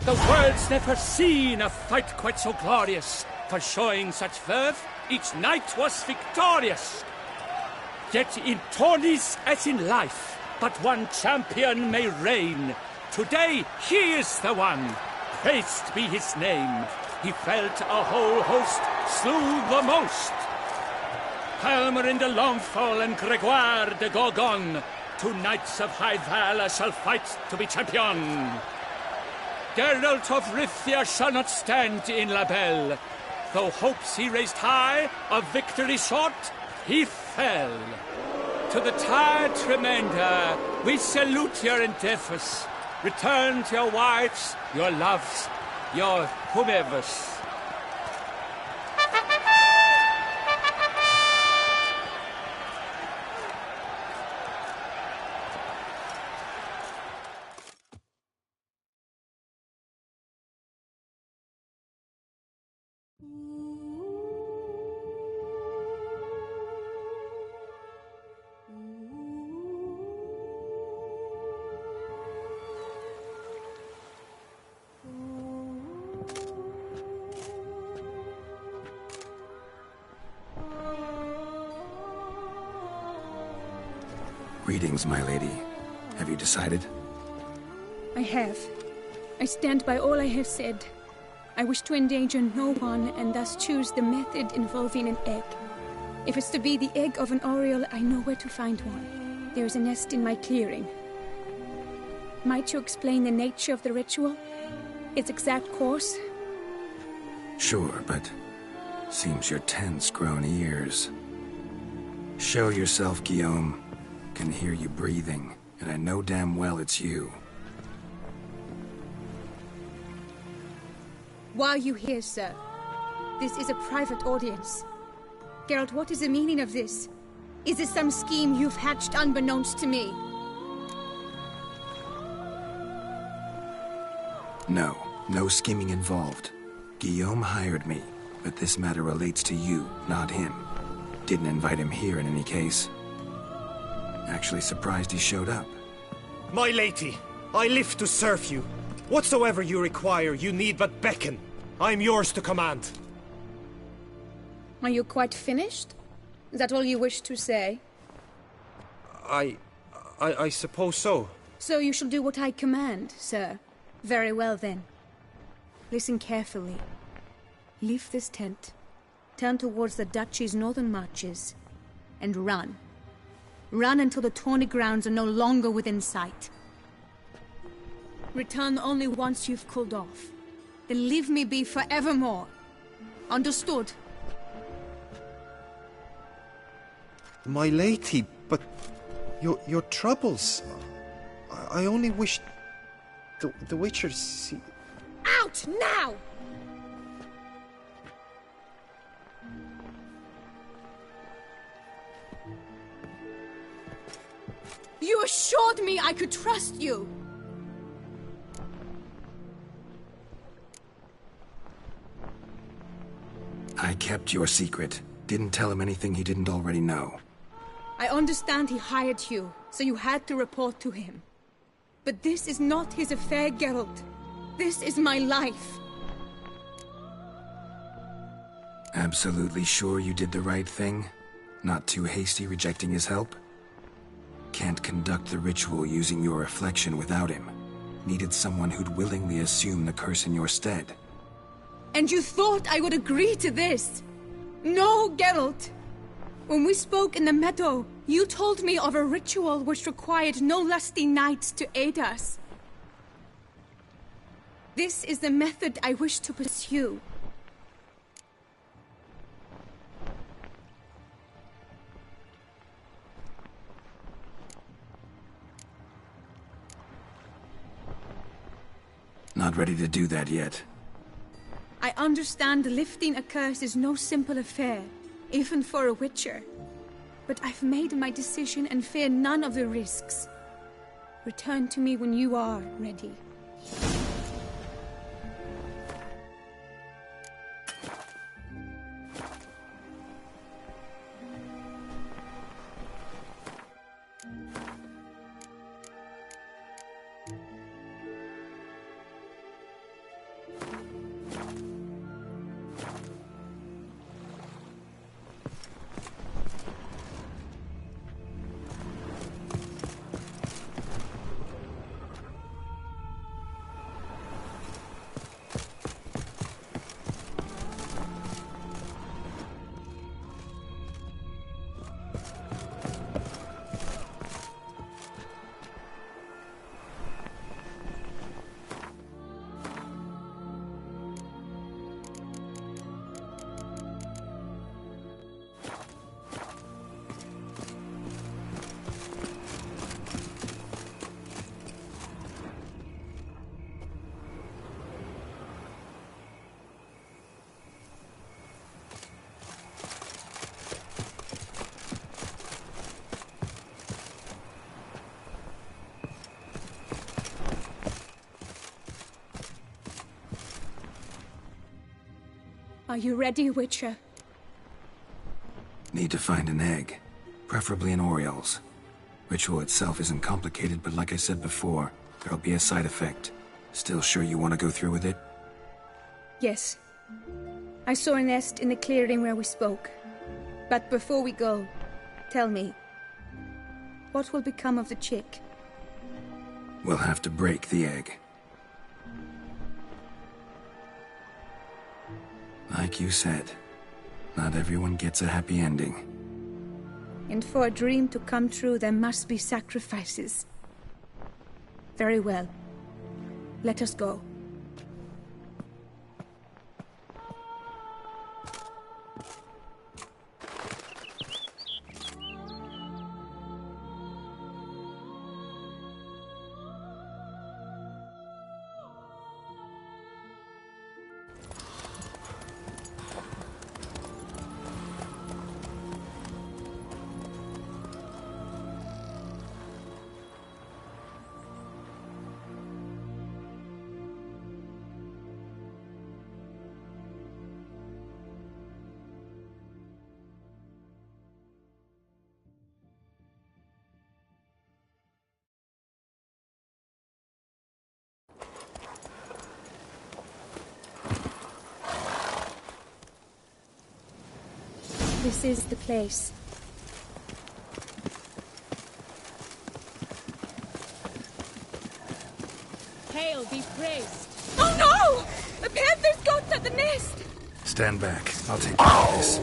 The world's never seen a fight quite so glorious. For showing such verve, each knight was victorious. Yet in tourneys as in life, but one champion may reign. Today he is the one. Praised be his name. He felt a whole host, slew the most. Palmerin de Longfall and Gregoire de Gorgon, two knights of high valor shall fight to be champion. Geralt of Rivia shall not stand in La Belle. Though hopes he raised high, of victory short, he fell. To the tired remainder, we salute your endeavors. Return to your wives, your loves, your whomevers. Greetings, my lady. Have you decided? I have. I stand by all I have said. I wish to endanger no one and thus choose the method involving an egg. If it's to be the egg of an oriole, I know where to find one. There is a nest in my clearing. Might you explain the nature of the ritual? Its exact course? Sure, but seems your tense grown ears. Show yourself, Guillaume. Can hear you breathing, and I know damn well it's you. Why are you here, sir? This is a private audience. Geralt, what is the meaning of this? Is this some scheme you've hatched unbeknownst to me? No, no scheming involved. Guillaume hired me, but this matter relates to you, not him. Didn't invite him here in any case. Actually surprised he showed up. My lady, I live to serve you. Whatsoever you require, you need but beckon. I am yours to command. Are you quite finished? Is that all you wish to say? I suppose so. So you shall do what I command, sir. Very well, then. Listen carefully. Leave this tent, turn towards the duchy's northern marches, and run. Run until the tourney grounds are no longer within sight. Return only once you've cooled off. Then leave me be forevermore. Understood? My lady, but your troubles. I only wish the Witcher see. Out now! You assured me I could trust you! I kept your secret. Didn't tell him anything he didn't already know. I understand he hired you, so you had to report to him. But this is not his affair, Geralt. This is my life. Absolutely sure you did the right thing? Not too hasty rejecting his help? Can't conduct the ritual using your reflection without him. Needed someone who'd willingly assume the curse in your stead. And you thought I would agree to this? No, Geralt! When we spoke in the meadow, you told me of a ritual which required no lusty knights to aid us. This is the method I wish to pursue. Not ready to do that yet. I understand lifting a curse is no simple affair, even for a witcher. But I've made my decision and fear none of the risks. Return to me when you are ready. Are you ready, Witcher? Need to find an egg, preferably an Oriole's. Ritual itself isn't complicated, but like I said before, there'll be a side effect. Still sure you want to go through with it? Yes. I saw a nest in the clearing where we spoke. But before we go, tell me, what will become of the chick? We'll have to break the egg. Like you said, not everyone gets a happy ending. And for a dream to come true, there must be sacrifices. Very well. Let us go. This is the place. Hail be praised. Oh no! A panther's got at the nest! Stand back. I'll take care of this.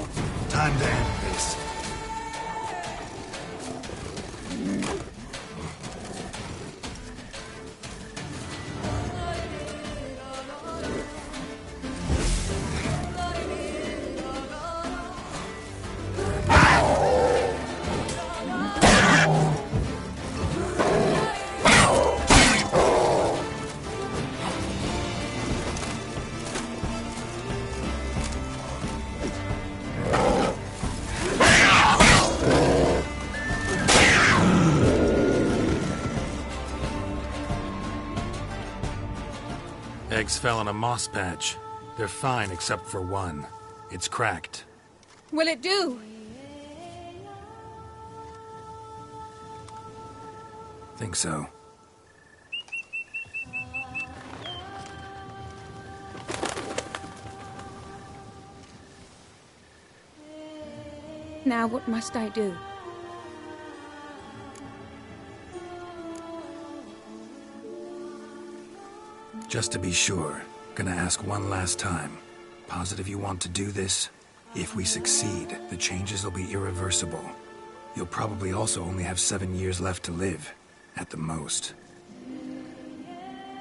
Time to end this. Eggs fell on a moss patch. They're fine except for one. It's cracked. Will it do? Think so. Now what must I do? Just to be sure, gonna ask one last time. Positive you want to do this? If we succeed, the changes will be irreversible. You'll probably also only have 7 years left to live, at the most.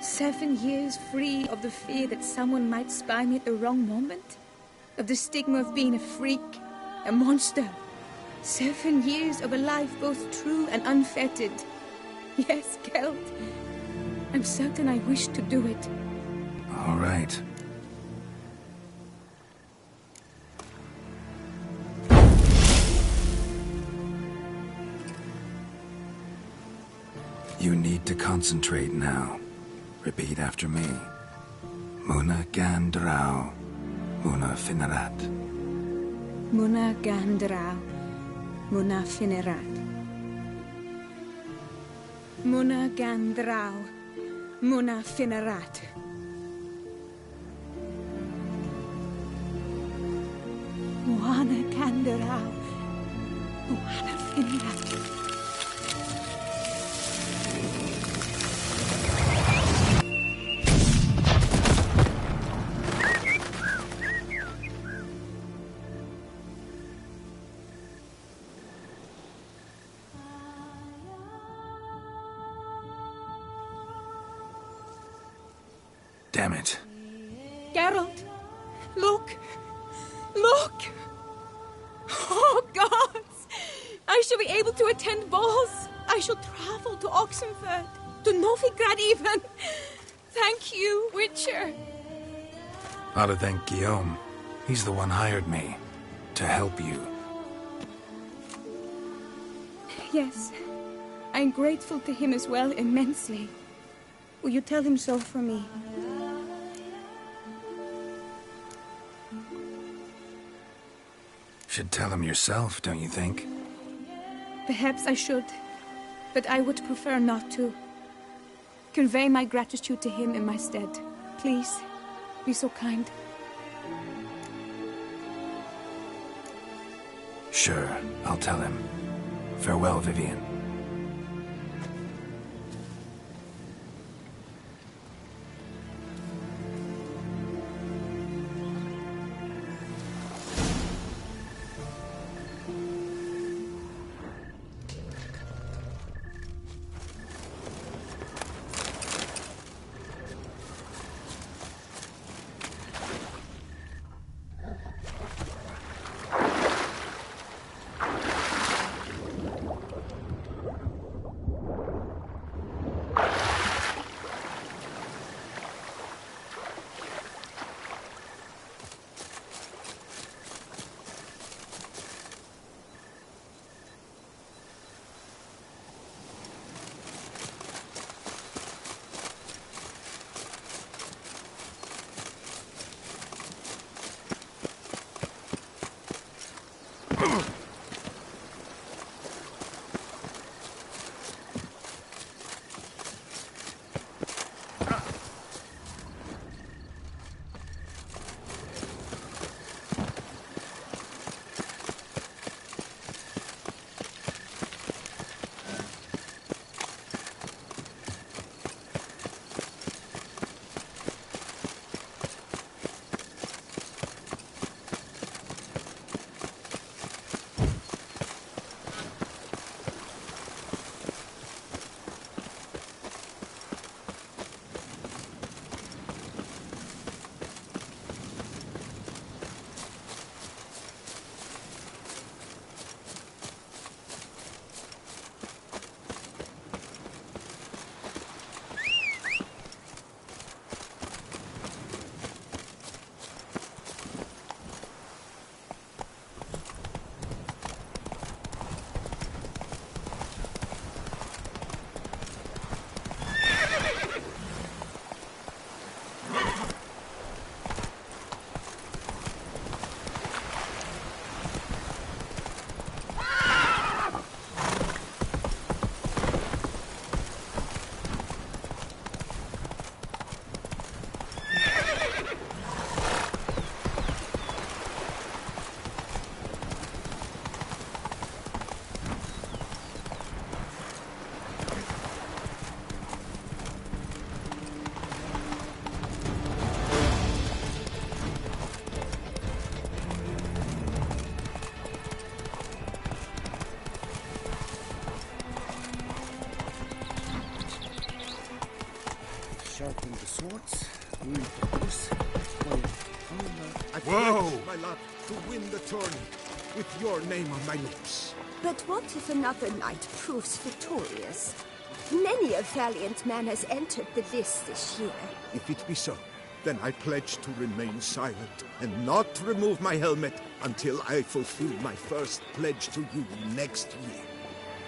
7 years free of the fear that someone might spy me at the wrong moment? Of the stigma of being a freak, a monster? 7 years of a life both true and unfettered. Yes, Gelt. I'm certain I wish to do it. All right. You need to concentrate now. Repeat after me. Muna Gandrau, Muna Finerat. Muna Gandrau, Muna Finerat. Muna Gandrau, Muna Finerat. Muna Gandrau, Muna Finerat. Damn it. Geralt, look! Look! Oh, gods! I shall be able to attend balls. I shall travel to Oxenfurt, to Novigrad even. Thank you, Witcher. Ought to thank Guillaume. He's the one hired me. To help you. Yes. I'm grateful to him as well, immensely. Will you tell him so for me? Should tell him yourself, don't you think? Perhaps I should, but I would prefer not to. Convey my gratitude to him in my stead. Please, be so kind. Sure, I'll tell him. Farewell, Vivian. Sharpen the swords, wield the horse, I pledge my love to win the tourney with your name on my lips. But what if another knight proves victorious? Many a valiant man has entered the list this year. If it be so, then I pledge to remain silent and not remove my helmet until I fulfill my first pledge to you next year.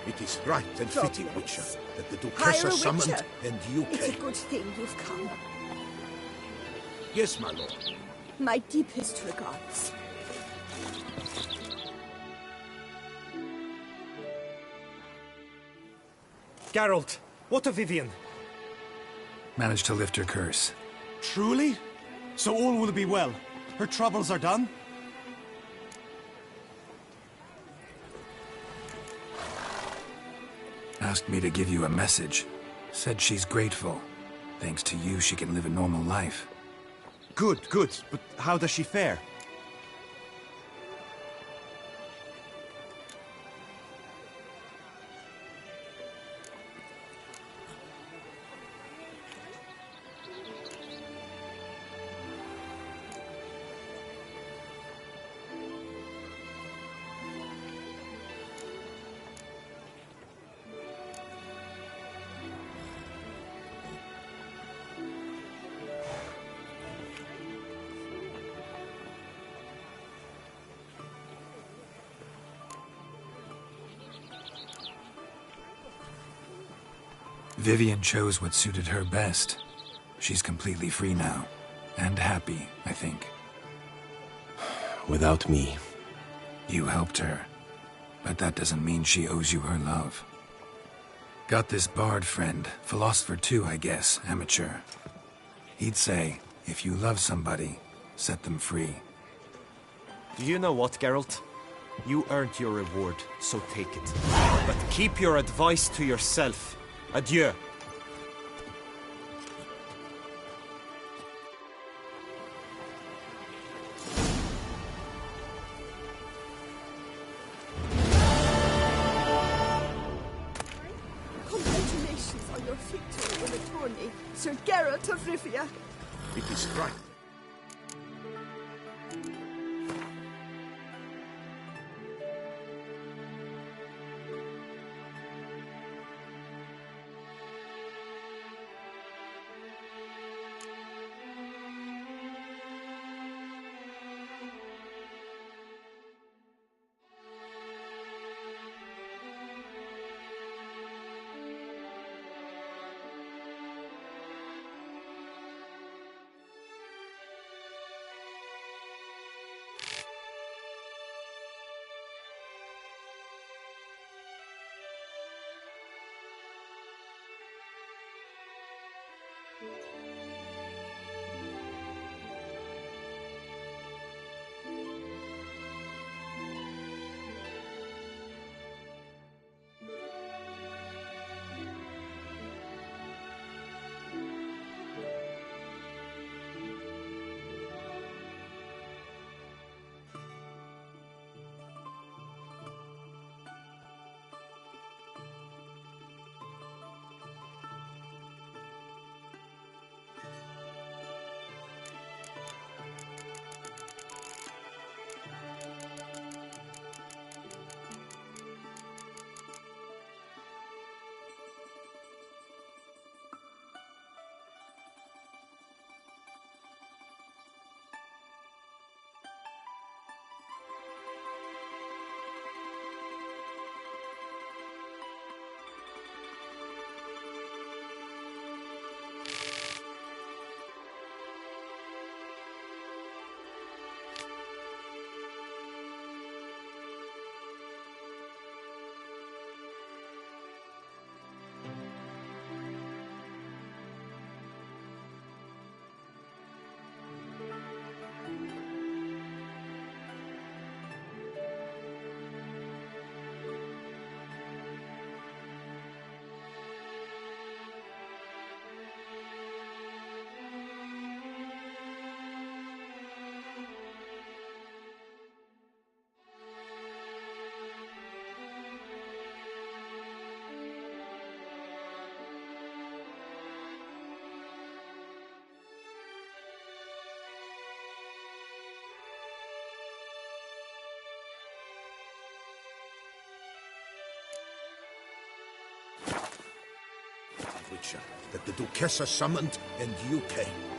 It is right and fitting, Witcher, that the Duchessa summoned and you came. It's a good thing you've come. Yes, my lord. My deepest regards. Geralt, what of Vivian? Managed to lift her curse. Truly? So all will be well. Her troubles are done? Asked me to give you a message. Said she's grateful. Thanks to you, she can live a normal life. Good, good. But how does she fare? Vivian chose what suited her best. She's completely free now. And happy, I think. Without me. You helped her, but that doesn't mean she owes you her love. Got this bard friend, philosopher too, I guess, amateur. He'd say, if you love somebody, set them free. Do you know what, Geralt? You earned your reward, so take it. But keep your advice to yourself. Adieu. Congratulations on your victory in the tourney, Sir Geralt of Rivia. It is right. Witcher, that the Duchessa summoned, and you came.